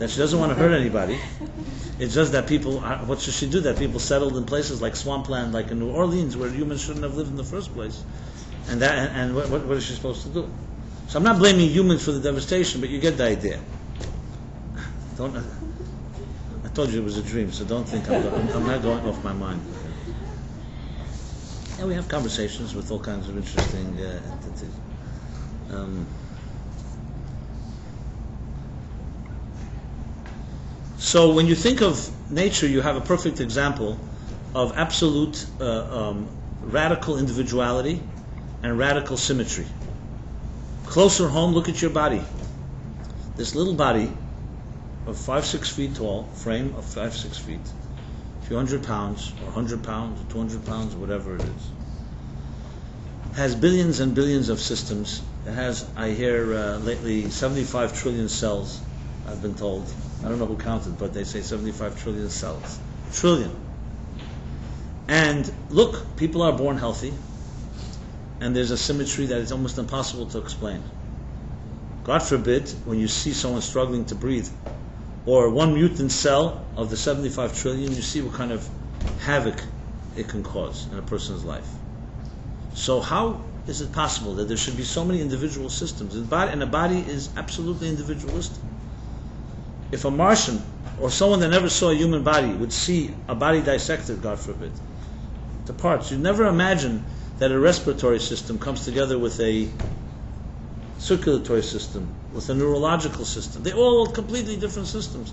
she doesn't want to hurt anybody. It's just that people, what should she do? That people settled in places like swampland, like in New Orleans, where humans shouldn't have lived in the first place. And what is she supposed to do? So I'm not blaming humans for the devastation, but you get the idea. I told you it was a dream, so don't think I'm not going off my mind. Yeah, we have conversations with all kinds of interesting entities. So when you think of nature, you have a perfect example of absolute radical individuality and radical symmetry. Closer home, look at your body. This little body of 5-6 feet tall, frame of 5-6 feet, a few hundred pounds, or 100 pounds, or 200 pounds, or whatever it is, has billions and billions of systems. It has, I hear lately, 75 trillion cells, I've been told. I don't know who counted, but they say 75 trillion cells. Trillion. And look, people are born healthy, and there's a symmetry that is almost impossible to explain. God forbid, when you see someone struggling to breathe, or one mutant cell of the 75 trillion, you see what kind of havoc it can cause in a person's life. So how is it possible that there should be so many individual systems? And a body is absolutely individualistic. If a Martian, or someone that never saw a human body, would see a body dissected, God forbid, to parts, you'd never imagine that a respiratory system comes together with a circulatory system, with a neurological system. They're all completely different systems,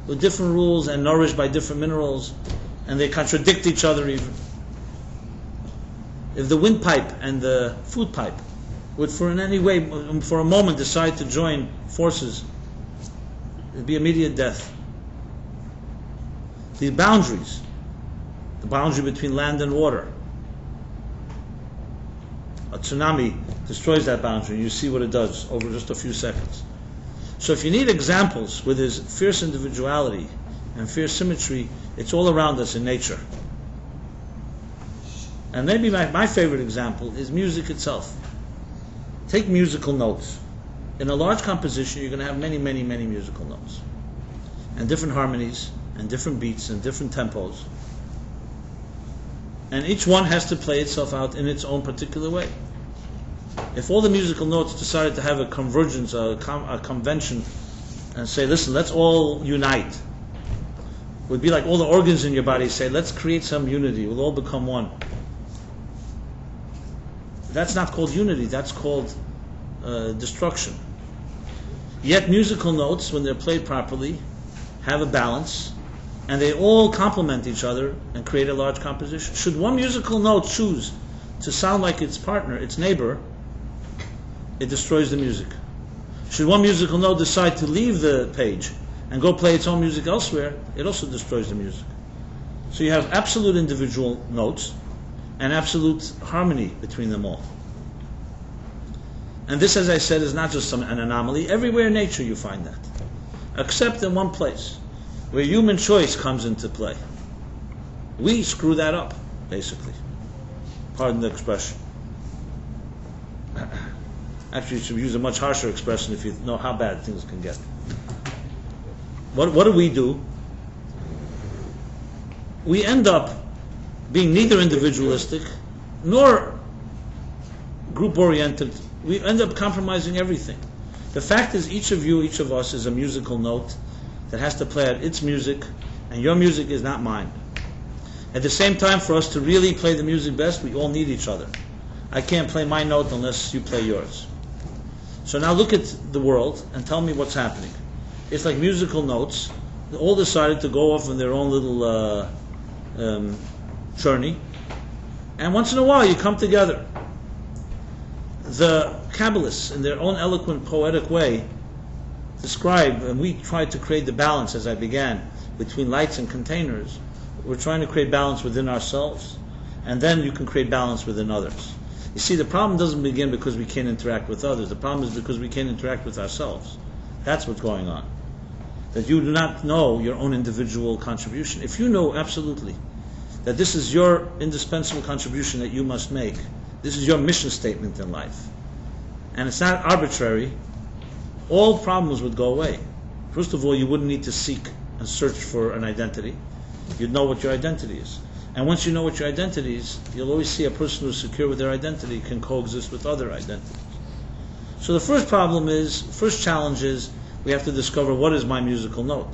with different rules and nourished by different minerals, and they contradict each other even. If the windpipe and the food pipe would for in any way, for a moment, decide to join forces, it'd be immediate death. The boundaries, the boundary between land and water, a tsunami destroys that boundary, and you see what it does over just a few seconds. So if you need examples where there's fierce individuality and fierce symmetry, it's all around us in nature. And maybe my favorite example is music itself. Take musical notes. In a large composition, you're going to have many, many, many musical notes, and different harmonies, and different beats, and different tempos. And each one has to play itself out in its own particular way. If all the musical notes decided to have a convergence, a convention, and say, listen, let's all unite, it would be like all the organs in your body say, let's create some unity, we'll all become one. That's not called unity, that's called destruction. Yet musical notes, when they're played properly, have a balance, and they all complement each other and create a large composition. Should one musical note choose to sound like its partner, its neighbor, it destroys the music. Should one musical note decide to leave the page and go play its own music elsewhere, it also destroys the music. So you have absolute individual notes and absolute harmony between them all. And this, as I said, is not just an anomaly. Everywhere in nature you find that, except in one place, where human choice comes into play. We screw that up, basically. Pardon the expression. Actually, you should use a much harsher expression if you know how bad things can get. What do? We end up being neither individualistic nor group-oriented. We end up compromising everything. The fact is, each of us is a musical note that has to play out its music, and your music is not mine. At the same time, for us to really play the music best, we all need each other. I can't play my note unless you play yours. So now look at the world and tell me what's happening. It's like musical notes. They all decided to go off on their own little journey, and once in a while you come together. The Kabbalists, in their own eloquent, poetic way, describe, and we tried to create the balance, as I began, between lights and containers. We're trying to create balance within ourselves, and then you can create balance within others. You see, the problem doesn't begin because we can't interact with others. The problem is because we can't interact with ourselves. That's what's going on. That you do not know your own individual contribution. If you know absolutely that this is your indispensable contribution that you must make, this is your mission statement in life, and it's not arbitrary, all problems would go away. First of all, you wouldn't need to seek and search for an identity. You'd know what your identity is. And once you know what your identity is, you'll always see a person who's secure with their identity can coexist with other identities. So the first challenge is, we have to discover what is my musical note.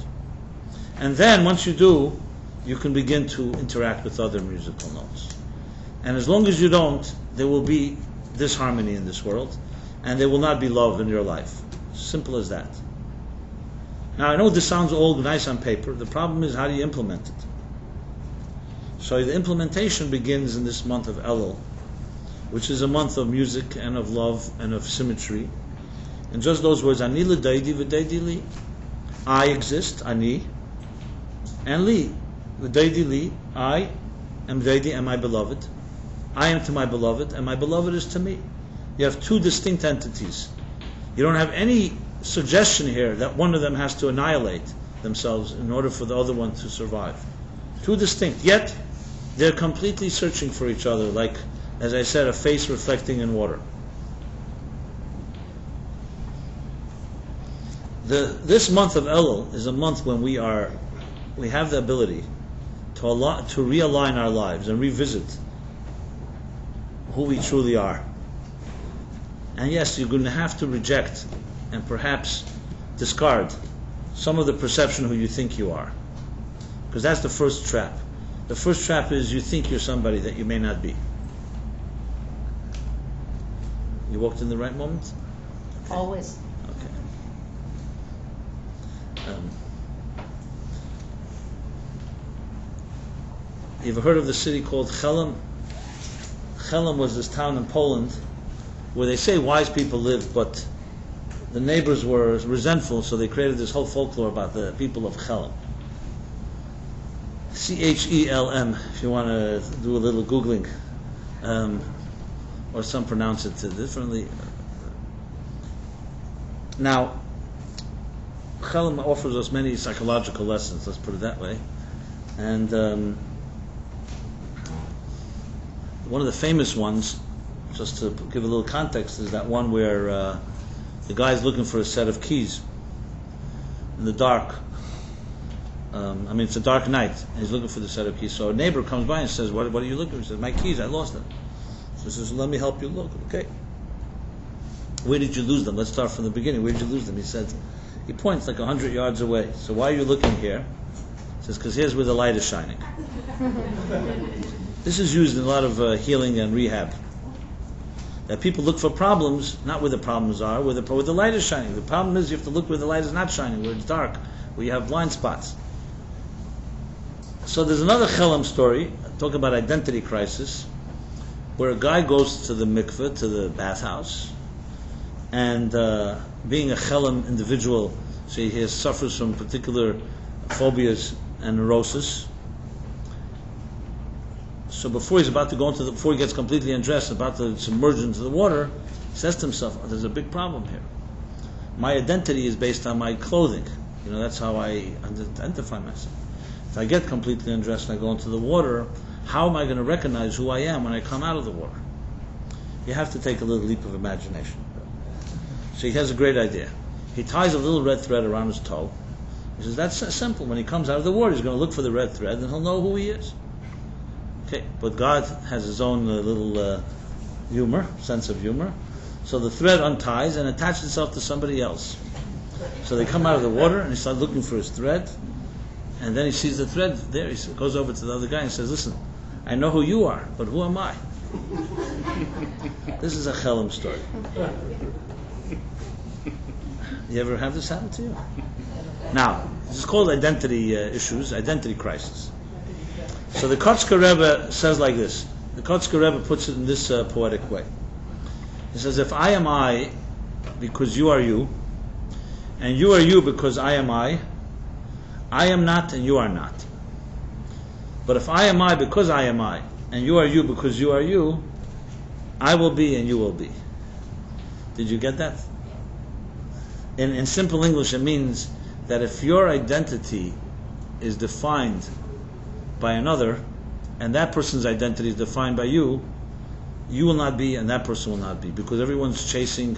And then, once you do, you can begin to interact with other musical notes. And as long as you don't, there will be disharmony in this world, and there will not be love in your life. Simple as that. Now, I know this sounds all nice on paper. The problem is, how do you implement it? So the implementation begins in this month of Elul, which is a month of music and of love and of symmetry. And just those words, Ani l'daidi v'daidi li. I exist, Ani, and li. L'daidi li, I am daidi and my beloved. I am to my beloved, and my beloved is to me. You have two distinct entities. You don't have any suggestion here that one of them has to annihilate themselves in order for the other one to survive. Two distinct, yet they're completely searching for each other, like, as I said, a face reflecting in water. This month of Elul is a month when we have the ability to realign our lives and revisit who we truly are. And yes, you're going to have to reject and perhaps discard some of the perception of who you think you are. Because that's the first trap. The first trap is you think you're somebody that you may not be. You walked in the right moment? Always. Okay. You ever heard of the city called Chelam? Chelam was this town in Poland where they say wise people lived, but the neighbors were resentful, so they created this whole folklore about the people of Chelam. Chelm, if you want to do a little Googling, or some pronounce it differently. Now, Chelam offers us many psychological lessons, let's put it that way. And one of the famous ones, just to give a little context, is that one where the guy's looking for a set of keys in the dark. It's a dark night, and he's looking for the set of keys. So a neighbor comes by and says, what are you looking for? He says, my keys, I lost them. So he says, let me help you look. Okay. Where did you lose them? Let's start from the beginning. Where did you lose them? He points like 100 yards away. So why are you looking here? He says, because here's where the light is shining. This is used in a lot of healing and rehab. That people look for problems, not where the problems are, where the light is shining. The problem is you have to look where the light is not shining, where it's dark, where you have blind spots. So there's another Chelam story, talking about identity crisis, where a guy goes to the mikveh, to the bathhouse, and being a Chelam individual, so he suffers from particular phobias and neurosis. So before he's about to go before he gets completely undressed, about to submerge into the water, he says to himself, there's a big problem here. My identity is based on my clothing. That's how I identify myself. If I get completely undressed and I go into the water, how am I going to recognize who I am when I come out of the water? You have to take a little leap of imagination. So he has a great idea. He ties a little red thread around his toe. He says, that's simple. When he comes out of the water, he's going to look for the red thread and he'll know who he is. Okay, but God has his own little sense of humor. So the thread unties and attaches itself to somebody else. So they come out of the water and he starts looking for his thread. And then he sees the thread there. He goes over to the other guy and says, listen, I know who you are, but who am I? This is a Chelam story. You ever have this happen to you? Now, this is called identity issues, identity crisis. So the Kotzker Rebbe says like this. The Kotzker Rebbe puts it in this poetic way. He says, if I am I because you are you, and you are you because I am not and you are not. But if I am I because I am I, and you are you because you are you, I will be and you will be. Did you get that? In simple English, it means that if your identity is defined by another, and that person's identity is defined by you, you will not be, and that person will not be, because everyone's chasing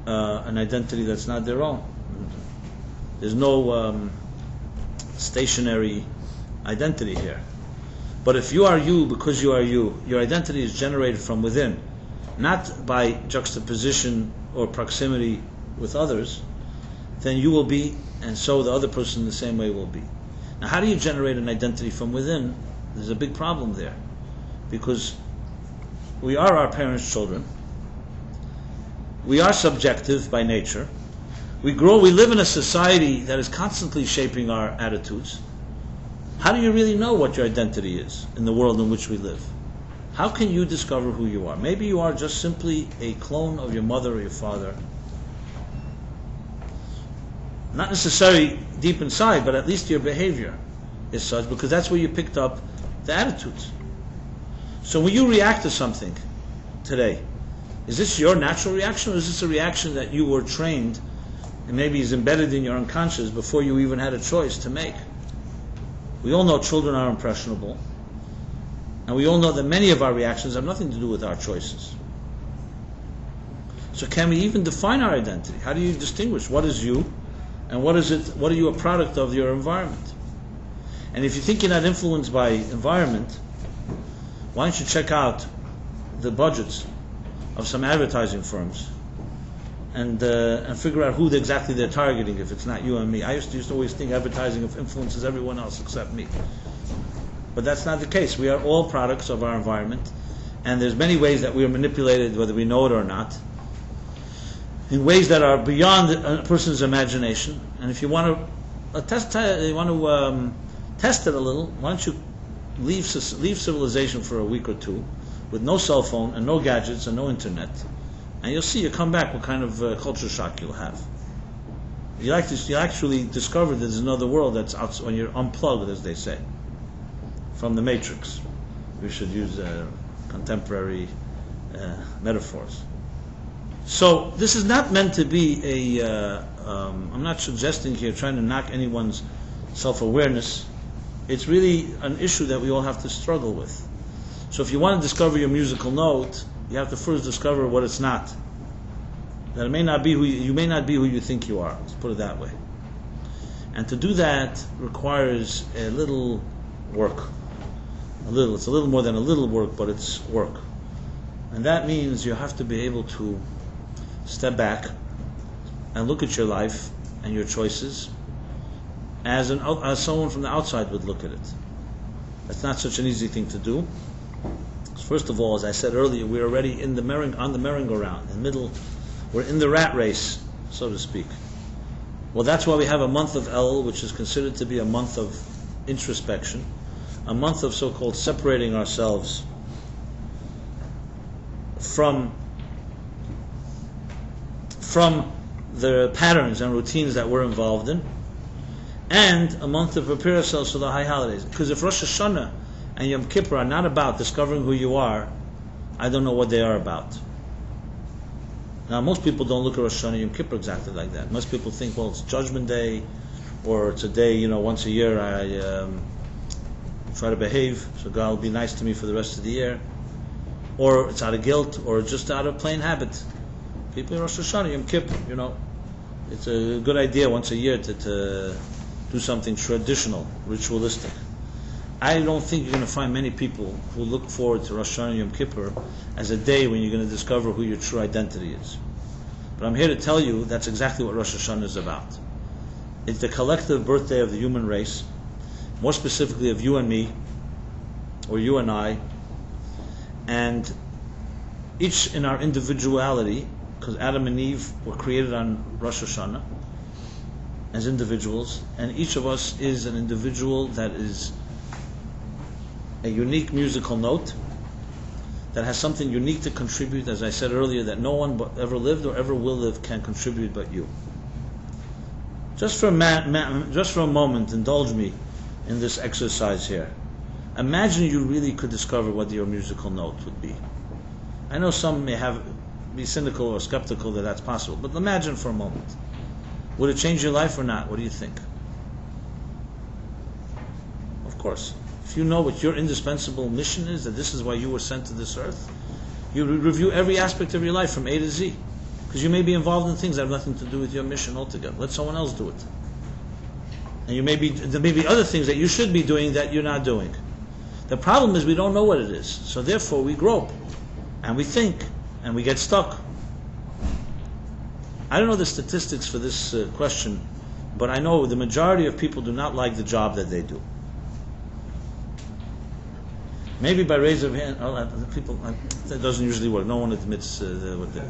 an identity that's not their own. There's no stationary identity here. But if you are you because you are you, your identity is generated from within, not by juxtaposition or proximity with others, then you will be, and so the other person the same way will be. Now, how do you generate an identity from within? There's a big problem there, because we are our parents' children. We are subjective by nature. We live in a society that is constantly shaping our attitudes. How do you really know what your identity is in the world in which we live? How can you discover who you are? Maybe you are just simply a clone of your mother or your father. Not necessarily deep inside, but at least your behavior is such, because that's where you picked up the attitudes. So when you react to something today, is this your natural reaction, or is this a reaction that you were trained and maybe is embedded in your unconscious before you even had a choice to make? We all know children are impressionable, and we all know that many of our reactions have nothing to do with our choices. So can we even define our identity? How do you distinguish what is you and what are you a product of your environment? And if you think you're not influenced by environment, why don't you check out the budgets of some advertising firms and figure out who exactly they're targeting if it's not you and me. I used to always think advertising influences everyone else except me. But that's not the case. We are all products of our environment, and there's many ways that we are manipulated, whether we know it or not, in ways that are beyond a person's imagination. And if you want to test it a little, why don't you leave civilization for a week or two with no cell phone and no gadgets and no internet, and you'll see, you come back, what kind of culture shock you'll have. You'll actually discover there's another world that's out when you're unplugged, as they say, from the matrix. We should use contemporary metaphors. So this is not meant to be I'm not suggesting here trying to knock anyone's self-awareness. It's really an issue that we all have to struggle with. So if you want to discover your musical note, you have to first discover what it's not. That it may not be you may not be who you think you are. Let's put it that way. And to do that requires a little work. It's a little more than a little work, but it's work. And that means you have to be able to step back and look at your life and your choices as someone from the outside would look at it. That's not such an easy thing to do. First of all, as I said earlier, we're already on the merry-go-round. In the middle, we're in the rat race, so to speak. Well, that's why we have a month of Elul, which is considered to be a month of introspection, a month of so-called separating ourselves from the patterns and routines that we're involved in, and a month to prepare ourselves for the high holidays. Because if Rosh Hashanah and Yom Kippur are not about discovering who you are, I don't know what they are about. Now, most people don't look at Rosh Hashanah and Yom Kippur exactly like that. Most people think, well, it's Judgment Day, or it's a day, once a year I try to behave, so God will be nice to me for the rest of the year. Or it's out of guilt, or just out of plain habit. People in Rosh Hashanah, Yom Kippur, it's a good idea once a year to do something traditional, ritualistic. I don't think you're going to find many people who look forward to Rosh Hashanah and Yom Kippur as a day when you're going to discover who your true identity is. But I'm here to tell you that's exactly what Rosh Hashanah is about. It's the collective birthday of the human race, more specifically of you and me, or you and I, and each in our individuality, because Adam and Eve were created on Rosh Hashanah as individuals, and each of us is an individual that is a unique musical note that has something unique to contribute, as I said earlier, that no one ever lived or ever will live can contribute but you. Just for a moment, indulge me in this exercise here. Imagine you really could discover what your musical note would be. I know some may be cynical or skeptical that that's possible, but imagine for a moment. Would it change your life or not? What do you think? Of course. If you know what your indispensable mission is, that this is why you were sent to this earth, you review every aspect of your life from A to Z. Because you may be involved in things that have nothing to do with your mission altogether. Let someone else do it. And there may be other things that you should be doing that you're not doing. The problem is we don't know what it is. So therefore we grope. And we think. And we get stuck. I don't know the statistics for this question, but I know the majority of people do not like the job that they do. Maybe by raise of hand, people, that doesn't usually work. No one admits what they,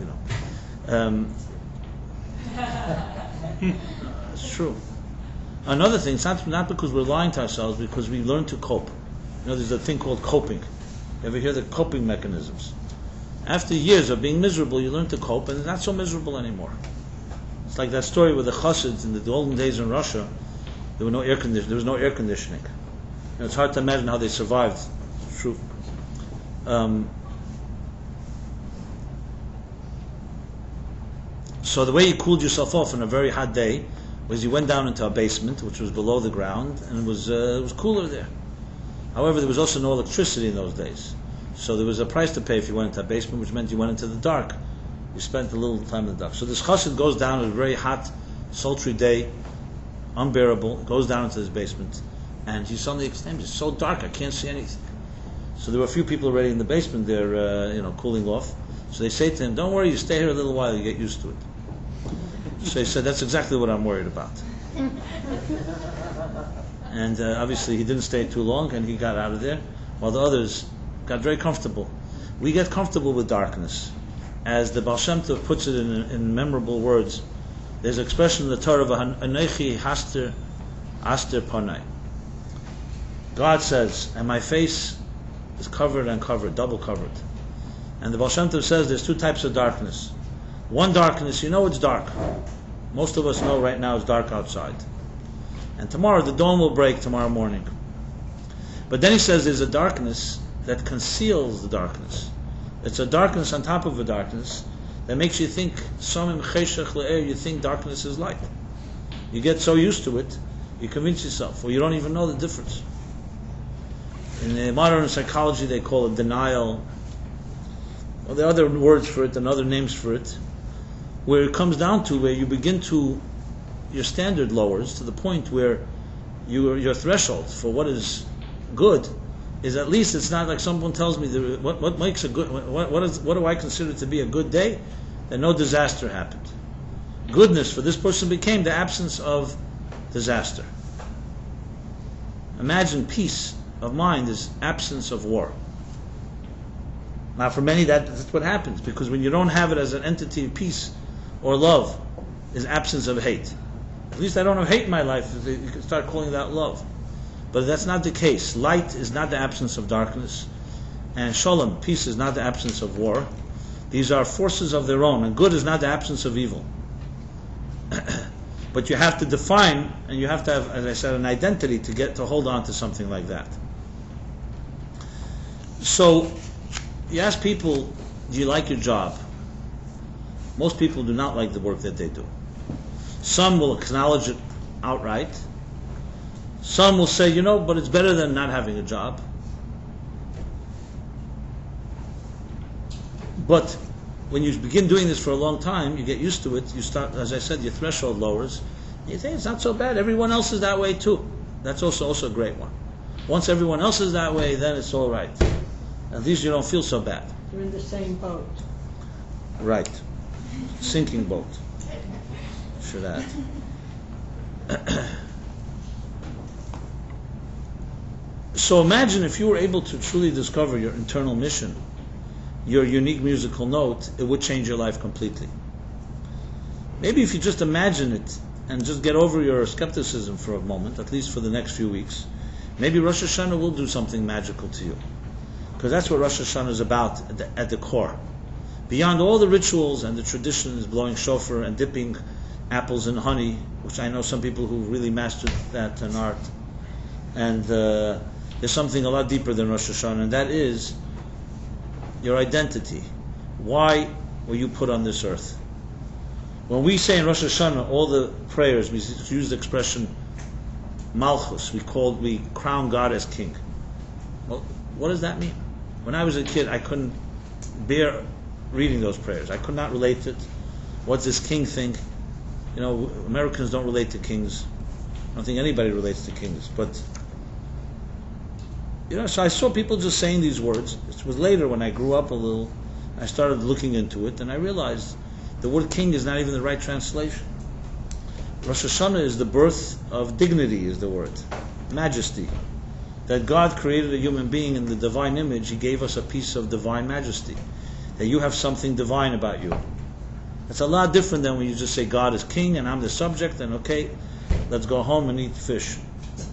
it's true. Another thing, it's not because we're lying to ourselves, because we learn to cope. There's a thing called coping. You ever hear the coping mechanisms? After years of being miserable, you learn to cope, and it's not so miserable anymore. It's like that story with the Chassids in the olden days in Russia. There was no air conditioning. It's hard to imagine how they survived. It's true. So the way you cooled yourself off on a very hot day was you went down into a basement, which was below the ground, and it was cooler there. However, there was also no electricity in those days. So there was a price to pay if you went into a basement, which meant you went into the dark. You spent a little time in the dark. So this chassid goes down on a very hot, sultry day, unbearable, goes down into this basement, and he suddenly exclaims, "It's so dark, I can't see anything." So there were a few people already in the basement there, cooling off. So they say to him, "Don't worry, you stay here a little while, you get used to it." So he said, "That's exactly what I'm worried about." And obviously he didn't stay too long, and he got out of there, while the others got very comfortable. We get comfortable with darkness. As the Baal Shem Tov puts it in memorable words, there's an expression in the Torah, "Anochi haster aster panai." God says, and my face is covered and covered, double covered. And the Baal Shem Tov says there's two types of darkness. One darkness, you know it's dark. Most of us know right now it's dark outside. And tomorrow the dawn will break tomorrow morning. But then he says there's a darkness that conceals the darkness. It's a darkness on top of a darkness that makes you think, you think darkness is light. You get so used to it, you convince yourself, or you don't even know the difference. In the modern psychology they call it denial. Well, there are other words for it and other names for it, where it comes down to where you begin to, your standard lowers to the point where your threshold for what is good is, at least it's not like someone tells me what makes a good, what do I consider to be a good day, that no disaster happened. Goodness for this person became the absence of disaster. Imagine peace of mind is absence of war. Now for many that's what happens, because when you don't have it as an entity of peace or love, is absence of hate. At least I don't have hate in my life. You can start calling that love. But that's not the case. Light is not the absence of darkness. And shalom, peace, is not the absence of war. These are forces of their own. And good is not the absence of evil. But you have to define, and you have to have, as I said, an identity to hold on to something like that. So, you ask people, do you like your job? Most people do not like the work that they do. Some will acknowledge it outright. Some will say, but it's better than not having a job. But when you begin doing this for a long time, you get used to it, you start, as I said, your threshold lowers. You think it's not so bad, everyone else is that way too. That's also a great one. Once everyone else is that way, then it's all right. At least you don't feel so bad. You're in the same boat. Right. Sinking boat. Should add. So imagine if you were able to truly discover your internal mission, your unique musical note, it would change your life completely. Maybe if you just imagine it and just get over your skepticism for a moment, at least for the next few weeks, maybe Rosh Hashanah will do something magical to you. Because that's what Rosh Hashanah is about at the core. Beyond all the rituals and the traditions, blowing shofar and dipping apples in honey, which I know some people who really mastered that in art, and there's something a lot deeper than Rosh Hashanah, and that is your identity. Why were you put on this earth? When we say in Rosh Hashanah all the prayers, we use the expression Malchus. We crown God as King. Well, what does that mean? When I was a kid, I couldn't bear reading those prayers. I could not relate to it. What's this king thing? You know, Americans don't relate to kings. I don't think anybody relates to kings. But, you know, so I saw people just saying these words. It was later when I grew up a little, I started looking into it, and I realized the word king is not even the right translation. Rosh Hashanah is the birth of dignity, is the word. Majesty. That God created a human being in the divine image, He gave us a piece of divine majesty. That you have something divine about you. It's a lot different than when you just say God is king and I'm the subject and okay, let's go home and eat fish.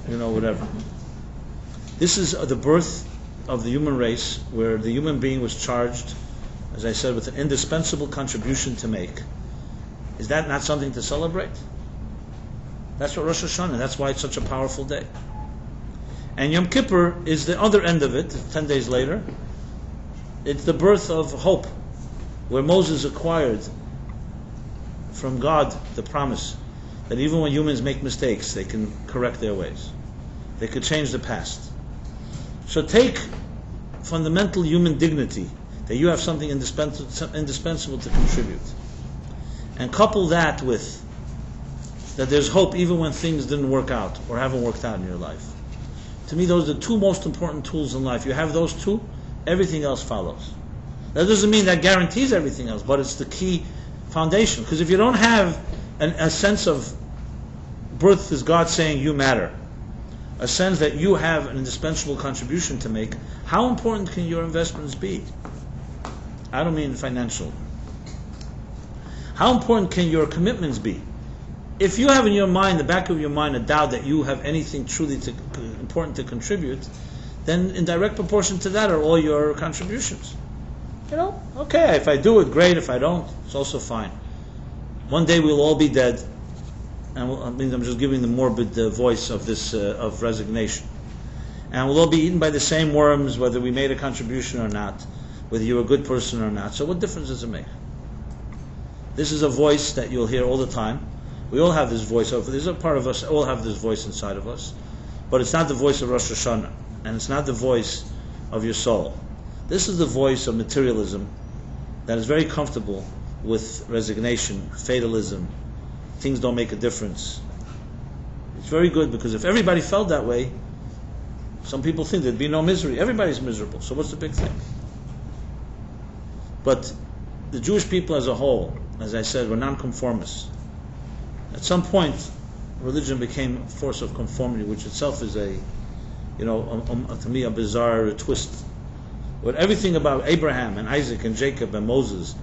You know, whatever. This is the birth of the human race where the human being was charged, as I said, with an indispensable contribution to make. Is that not something to celebrate? That's what Rosh Hashanah, that's why it's such a powerful day. And Yom Kippur is the other end of it, 10 days later. It's the birth of hope, where Moses acquired from God the promise that even when humans make mistakes, they can correct their ways. They could change the past. So take fundamental human dignity, that you have something indispensable to contribute, and couple that with that there's hope even when things didn't work out or haven't worked out in your life. To me, those are the two most important tools in life. You have those two, everything else follows. That doesn't mean that guarantees everything else, but it's the key foundation. Because if you don't have a sense of birth as God saying you matter, a sense that you have an indispensable contribution to make, how important can your investments be? I don't mean financial. How important can your commitments be? If you have in your mind, the back of your mind, a doubt that you have anything truly important to contribute, then in direct proportion to that are all your contributions. You know, okay, if I do it, great. If I don't, it's also fine. One day we'll all be dead, and I'm just giving the morbid voice of this of resignation. And we'll all be eaten by the same worms, whether we made a contribution or not, whether you're a good person or not. So what difference does it make? This is a voice that you'll hear all the time. We all have this voice. There's a part of us, all have this voice inside of us. But it's not the voice of Rosh Hashanah. And it's not the voice of your soul. This is the voice of materialism that is very comfortable with resignation, fatalism. Things don't make a difference. It's very good because if everybody felt that way, some people think there'd be no misery. Everybody's miserable, so what's the big thing? But the Jewish people as a whole, as I said, were nonconformists. At some point, religion became a force of conformity, which itself is to me, a bizarre twist. But everything about Abraham and Isaac and Jacob and Moses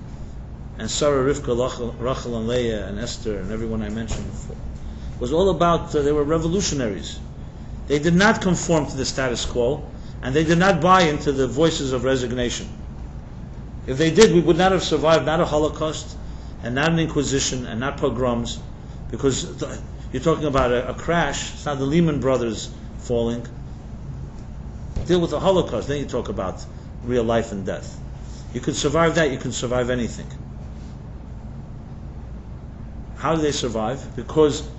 and Sarah, Rivka, Rachel and Leah and Esther and everyone I mentioned before was all about, they were revolutionaries. They did not conform to the status quo, and they did not buy into the voices of resignation. If they did, we would not have survived not a Holocaust, and not an Inquisition, and not pogroms, because you're talking about a crash. It's not the Lehman Brothers falling. Deal with the Holocaust, then you talk about real life and death. You can survive that, you can survive anything. How did they survive? Because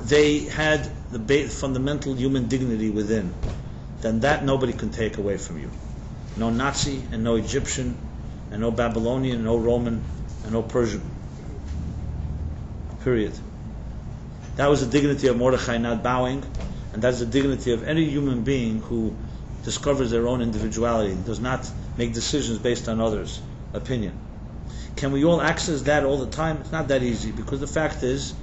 they had the fundamental human dignity within. Then that nobody can take away from you. No Nazi, and no Egyptian, and no Babylonian, no Roman, and no Persian. Period. That was the dignity of Mordechai not bowing, and that's the dignity of any human being who discovers their own individuality, does not make decisions based on others' opinion. Can we all access that all the time? It's not that easy, because the fact is,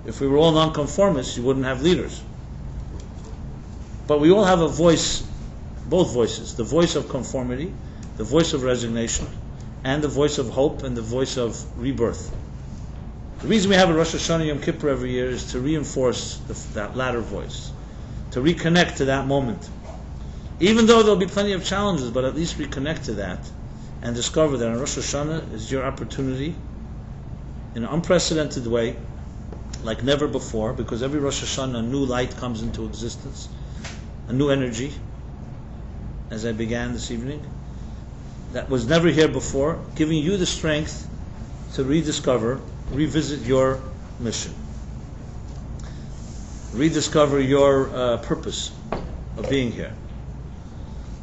if we were all nonconformists, you wouldn't have leaders. But we all have a voice, both voices, the voice of conformity, the voice of resignation, and the voice of hope, and the voice of rebirth. The reason we have a Rosh Hashanah Yom Kippur every year is to reinforce that latter voice, to reconnect to that moment. Even though there'll be plenty of challenges, but at least reconnect to that and discover that on Rosh Hashanah is your opportunity in an unprecedented way, like never before, because every Rosh Hashanah a new light comes into existence, a new energy, as I began this evening, that was never here before, giving you the strength to rediscover, revisit your mission. Rediscover your purpose of being here.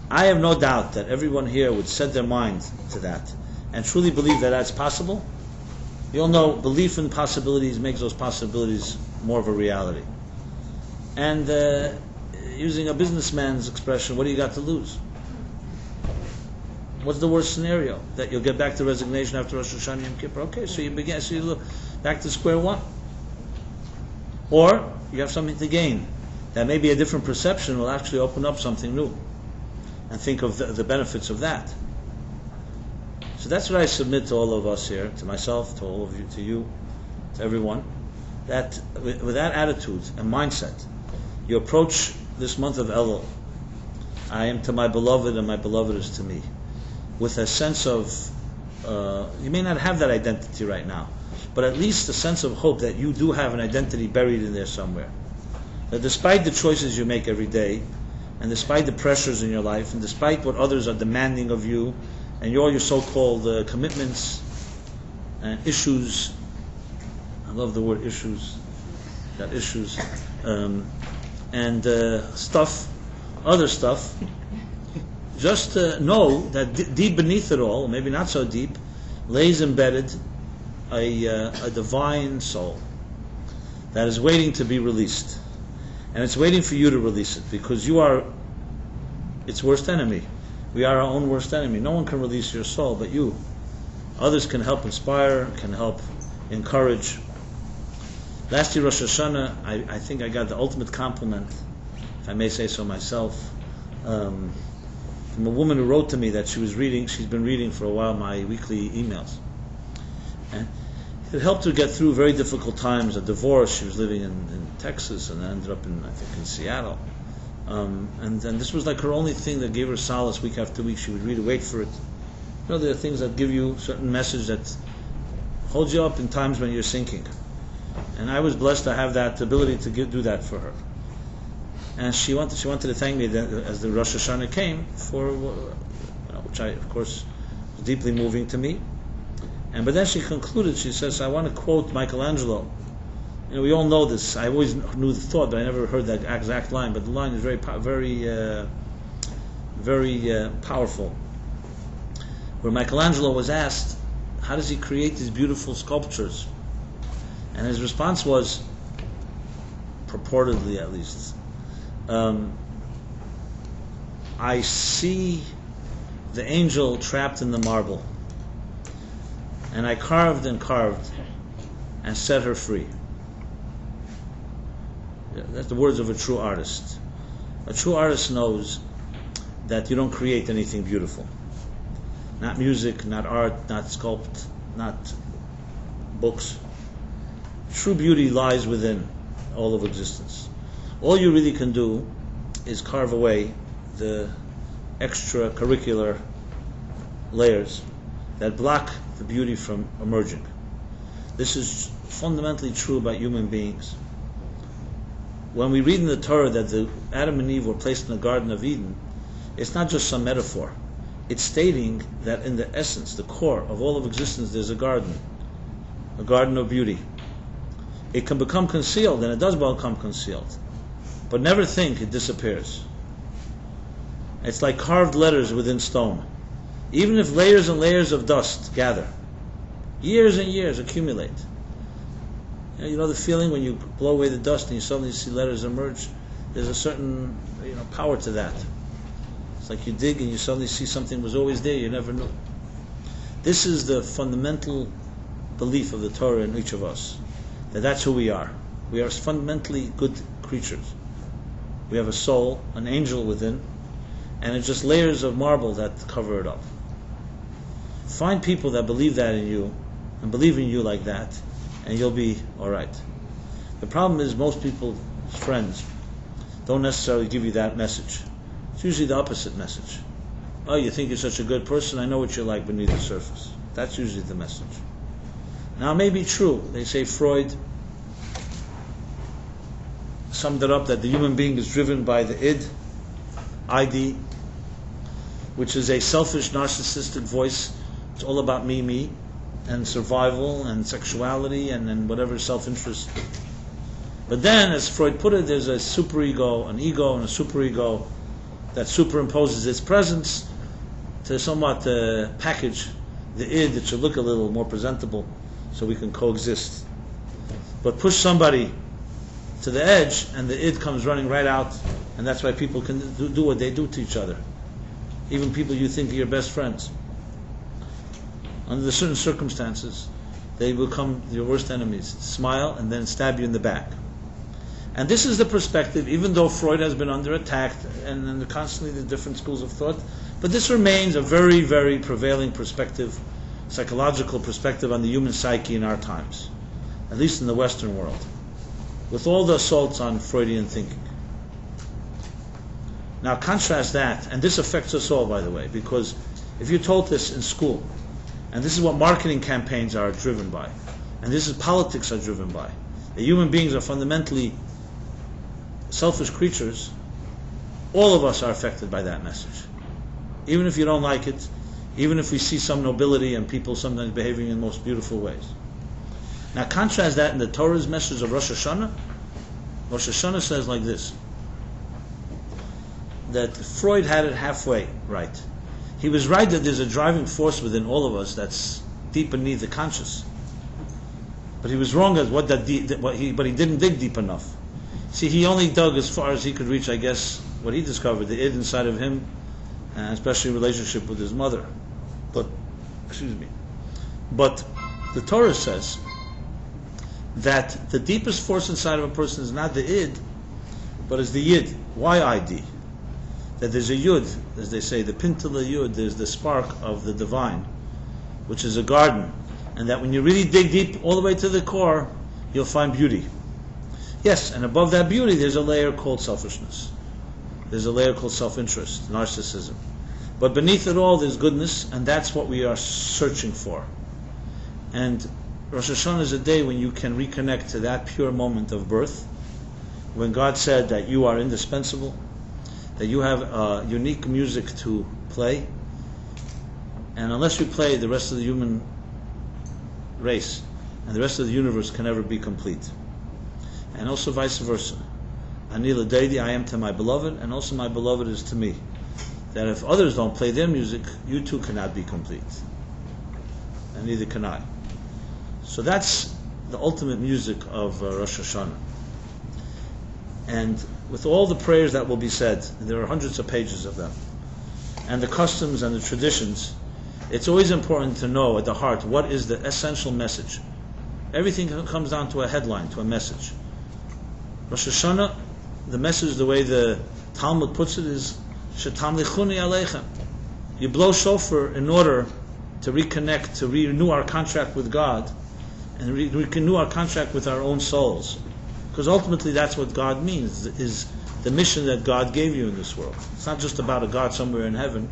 I have no doubt that everyone here would set their mind to that and truly believe that that's possible. You'll know belief in possibilities makes those possibilities more of a reality. And using a businessman's expression, what do you got to lose? What's the worst scenario? That you'll get back to resignation after Rosh Hashanah Yom Kippur. Okay, so you look back to square one. Or you have something to gain. That maybe a different perception will actually open up something new. And think of the benefits of that. So that's what I submit to all of us here, to myself, to all of you, to you, to everyone, that with that attitude and mindset, you approach this month of Elul. I am to my beloved and my beloved is to me. With a sense of, you may not have that identity right now, but at least a sense of hope that you do have an identity buried in there somewhere. That despite the choices you make every day, and despite the pressures in your life, and despite what others are demanding of you, and all your so-called commitments and issues, I love the word issues, got issues, and stuff, other stuff, just know that deep beneath it all, maybe not so deep, lays embedded a divine soul that is waiting to be released. And it's waiting for you to release it, because you are its worst enemy. We are our own worst enemy. No one can release your soul but you. Others can help inspire, can help encourage. Last year, Rosh Hashanah, I think I got the ultimate compliment, if I may say so myself, from a woman who wrote to me that she's been reading for a while my weekly emails. And it helped her get through very difficult times, a divorce. She was living in Texas and ended up in Seattle. And this was like her only thing that gave her solace week after week. She would read it, wait for it. You know, there are things that give you a certain message that holds you up in times when you're sinking. And I was blessed to have that ability to do that for her. And she wanted to thank me as the Rosh Hashanah came for, which I, of course, was deeply moving to me. But then she concluded, she says, I want to quote Michelangelo. You know, we all know this. I always knew the thought, but I never heard that exact line. But the line is very powerful. Where Michelangelo was asked, how does he create these beautiful sculptures? And his response was, purportedly at least, I see the angel trapped in the marble, and I carved and carved and set her free. That's the words of a true artist. A true artist knows that you don't create anything beautiful. Not music, not art, not sculpt, not books. True beauty lies within all of existence. All you really can do is carve away the extracurricular layers that block the beauty from emerging. This is fundamentally true about human beings. When we read in the Torah that the Adam and Eve were placed in the Garden of Eden, it's not just some metaphor. It's stating that in the essence, the core of all of existence, there's a garden of beauty. It can become concealed, and it does become concealed, but never think it disappears. It's like carved letters within stone. Even if layers and layers of dust gather, years and years accumulate. You know the feeling when you blow away the dust and you suddenly see letters emerge? There's a certain power to that. It's like you dig and you suddenly see something was always there, you never knew. This is the fundamental belief of the Torah in each of us, that that's who we are. We are fundamentally good creatures. We have a soul, an angel within, and it's just layers of marble that cover it up. Find people that believe that in you, and believe in you like that, and you'll be alright. The problem is most people's friends don't necessarily give you that message. It's usually the opposite message. Oh, you think you're such a good person, I know what you're like beneath the surface. That's usually the message. Now it may be true, they say Freud summed it up that the human being is driven by the ID, which is a selfish, narcissistic voice. It's all about me, and survival and sexuality and whatever self-interest. But then, as Freud put it, there's a superego, an ego and a superego that superimposes its presence to somewhat package the id that should look a little more presentable so we can coexist. But push somebody to the edge and the id comes running right out, and that's why people can do what they do to each other. Even people you think are your best friends. Under certain circumstances, they become your worst enemies. Smile and then stab you in the back. And this is the perspective, even though Freud has been under attack and constantly the different schools of thought, but this remains a very, very prevailing perspective, psychological perspective on the human psyche in our times, at least in the Western world, with all the assaults on Freudian thinking. Now contrast that, and this affects us all, by the way, because if you're told this in school, and this is what marketing campaigns are driven by, and this is politics are driven by, that human beings are fundamentally selfish creatures, all of us are affected by that message. Even if you don't like it, even if we see some nobility and people sometimes behaving in the most beautiful ways. Now contrast that in the Torah's message of Rosh Hashanah. Rosh Hashanah says like this, that Freud had it halfway right. He was right that there's a driving force within all of us that's deep beneath the conscious. But he was wrong at but he didn't dig deep enough. See, he only dug as far as he could reach, I guess, what he discovered, the id inside of him, and especially in relationship with his mother. But the Torah says that the deepest force inside of a person is not the id, but is the yid, Y-I-D. That there's a yud, as they say, the pintala yud, there's the spark of the divine, which is a garden. And that when you really dig deep all the way to the core, you'll find beauty. Yes, and above that beauty, there's a layer called selfishness. There's a layer called self-interest, narcissism. But beneath it all, there's goodness, and that's what we are searching for. And Rosh Hashanah is a day when you can reconnect to that pure moment of birth, when God said that you are indispensable, that you have unique music to play, and unless you play, the rest of the human race and the rest of the universe can never be complete. And also vice versa. Ani l'deidi, I am to my beloved, and also my beloved is to me. That if others don't play their music, you too cannot be complete. And neither can I. So that's the ultimate music of Rosh Hashanah. And with all the prayers that will be said, and there are hundreds of pages of them, and the customs and the traditions, it's always important to know at the heart what is the essential message. Everything comes down to a headline, to a message. Rosh Hashanah, the message, the way the Talmud puts it, is Shetamlichuni Aleichem. You blow shofar in order to reconnect, to renew our contract with God, and renew our contract with our own souls. Because ultimately that's what God means, is the mission that God gave you in this world. It's not just about a God somewhere in heaven.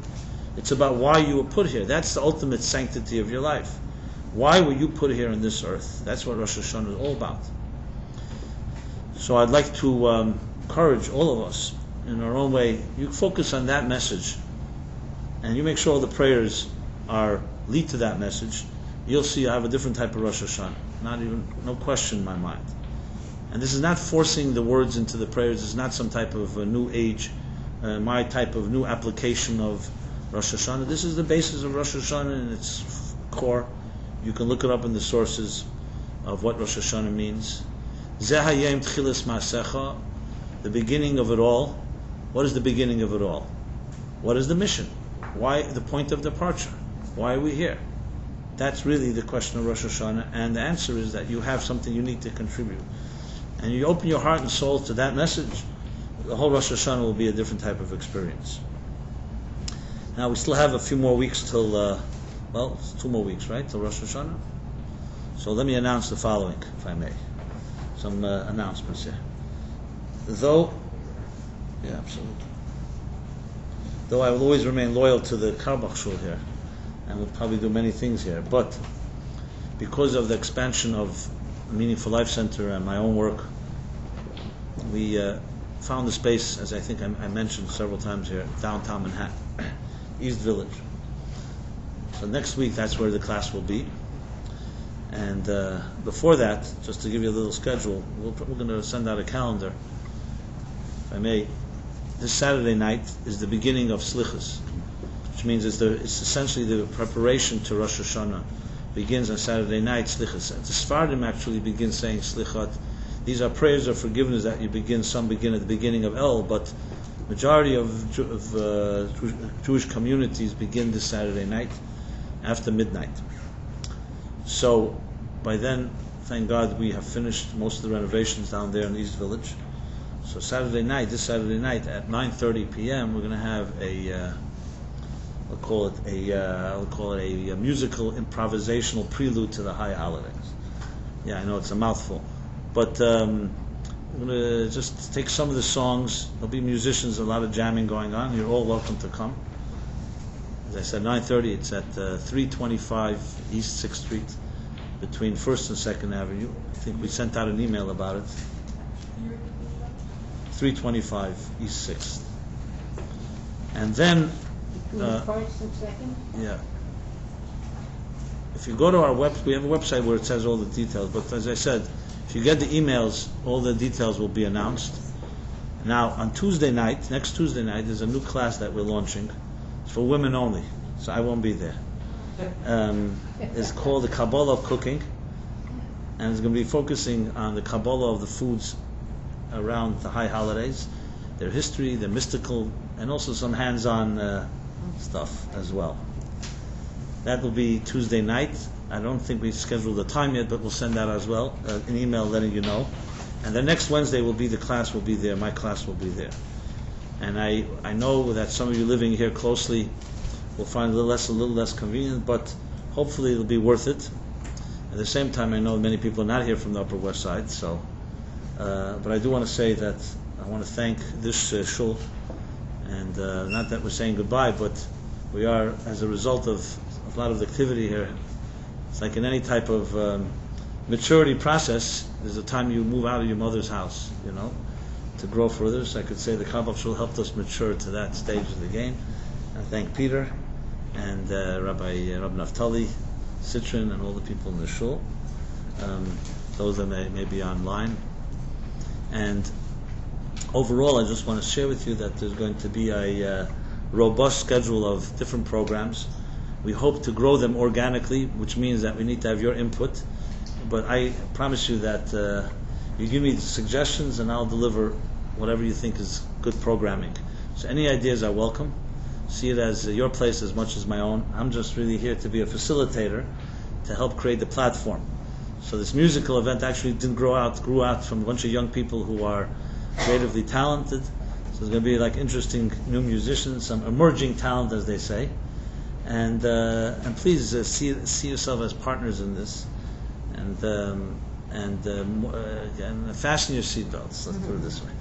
It's about why you were put here. That's the ultimate sanctity of your life. Why were you put here on this earth? That's what Rosh Hashanah is all about. So I'd like to encourage all of us, in our own way, you focus on that message, and you make sure all the prayers lead to that message. You'll see I have a different type of Rosh Hashanah. No question in my mind. And this is not forcing the words into the prayers. It's not some type of a new age, my type of new application of Rosh Hashanah. This is the basis of Rosh Hashanah in its core. You can look it up in the sources of what Rosh Hashanah means. Zeh hayom tchilas ma'asecha, the beginning of it all. What is the beginning of it all? What is the mission? Why the point of departure? Why are we here? That's really the question of Rosh Hashanah, and the answer is that you have something you need to contribute. And you open your heart and soul to that message, the whole Rosh Hashanah will be a different type of experience. Now we still have a few more weeks till, it's 2 more weeks, right, till Rosh Hashanah? So let me announce the following, if I may. Some announcements here. Though I will always remain loyal to the Karbach Shul here, and will probably do many things here, but because of the expansion of Meaningful Life Center and my own work, we found a space, as I think I mentioned several times here, downtown Manhattan, East Village. So next week, that's where the class will be. And before that, just to give you a little schedule, we're going to send out a calendar, if I may. This Saturday night is the beginning of Slichas, which means it's essentially the preparation to Rosh Hashanah. Begins on Saturday night, Slichas. The Sephardim actually begin saying Slichat. These are prayers of forgiveness that you begin. Some begin at the beginning of El, but majority of Jewish communities begin this Saturday night after midnight. So by then, thank God, we have finished most of the renovations down there in the East Village. So this Saturday night at 9:30 p.m., we're going to have I'll call it a musical improvisational prelude to the high holidays. Yeah, I know it's a mouthful, but I'm going to just take some of the songs. There'll be musicians, a lot of jamming going on. You're all welcome to come. As I said, 9:30. It's at 325 East 6th Street, between 1st and 2nd Avenue. I think we sent out an email about it. 325 East 6th. And then, Between first and second? yeah. If you go to our we have a website where it says all the details, but as I said, if you get the emails, all the details will be announced. Now, on Tuesday night, next Tuesday night, there's a new class that we're launching. It's for women only, so I won't be there. It's called the Kabbalah of Cooking, and it's going to be focusing on the Kabbalah of the foods around the high holidays, their history, their mystical, and also some hands-on stuff as well. That will be Tuesday night. I don't think we've scheduled the time yet, but we'll send out as well an email letting you know. And the next Wednesday the class will be there. My class will be there. And I know that some of you living here closely will find it a little less convenient, but hopefully it'll be worth it. At the same time, I know many people are not here from the Upper West Side, so. But I do want to say that I want to thank this shul, and not that we're saying goodbye, but we are, as a result of a lot of activity here, it's like in any type of maturity process, there's a time you move out of your mother's house, to grow further. So I could say the Kabbalah shul helped us mature to that stage of the game. I thank Peter and Rabbi Naftali Citrin and all the people in the shul, those that may be online. And overall, I just want to share with you that there's going to be a robust schedule of different programs. We hope to grow them organically, which means that we need to have your input. But I promise you that you give me suggestions and I'll deliver whatever you think is good programming. So any ideas are welcome. See it as your place as much as my own. I'm just really here to be a facilitator to help create the platform. So this musical event actually grew out from a bunch of young people who are creatively talented. So there's going to be like interesting new musicians, some emerging talent, as they say. And please see yourself as partners in this, and fasten your seatbelts. Let's put it this way.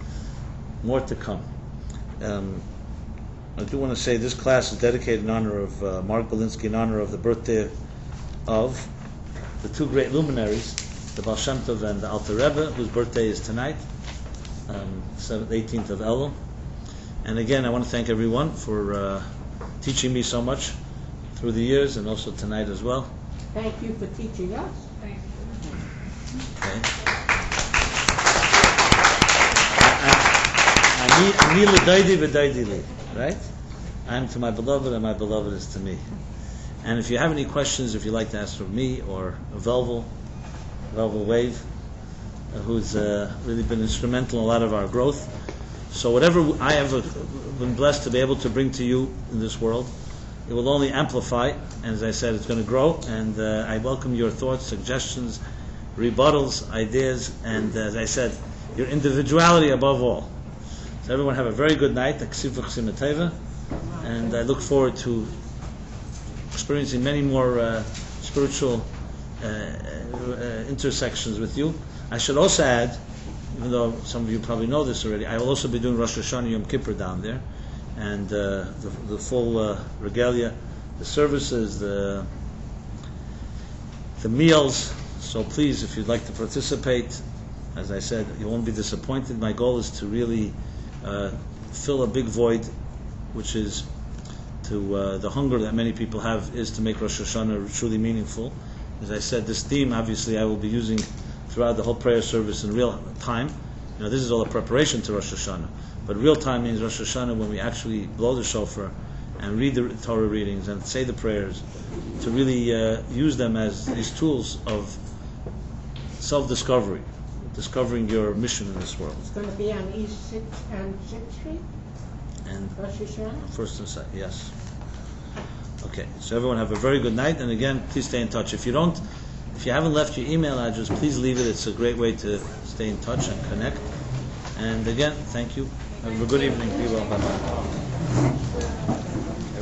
More to come. I do want to say this class is dedicated in honor of Mark Belinsky, in honor of the birthday of the two great luminaries, the Baal Shem Tov and the Alter Rebbe, whose birthday is tonight, 18th of Elul. And again, I want to thank everyone for teaching me so much through the years, and also tonight as well. Thank you for teaching us. Thank you. Right? I am to my beloved, and my beloved is to me. And if you have any questions, if you'd like to ask from me or Velvel Wave, who's really been instrumental in a lot of our growth. So whatever I have been blessed to be able to bring to you in this world, it will only amplify. And as I said, it's going to grow. And I welcome your thoughts, suggestions, rebuttals, ideas, and as I said, your individuality above all. So everyone have a very good night. And I look forward to experiencing many more spiritual intersections with you. I should also add, even though some of you probably know this already, I will also be doing Rosh Hashanah Yom Kippur down there, and the full regalia, the services, the meals. So please, if you'd like to participate, as I said, you won't be disappointed. My goal is to really fill a big void, which is to the hunger that many people have is to make Rosh Hashanah truly meaningful. As I said, this theme, obviously, I will be using throughout the whole prayer service in real time. This is all a preparation to Rosh Hashanah. But real time means Rosh Hashanah, when we actually blow the shofar and read the Torah readings and say the prayers, to really use them as these tools of self-discovery, discovering your mission in this world. It's going to be on East 6th and 6th Street, And Rosh Hashanah? first and second, yes. Okay, so everyone have a very good night, and again, please stay in touch. If you haven't left your email address, please leave it. It's a great way to stay in touch and connect. And again, thank you. Have a good evening. Be well. Bye-bye.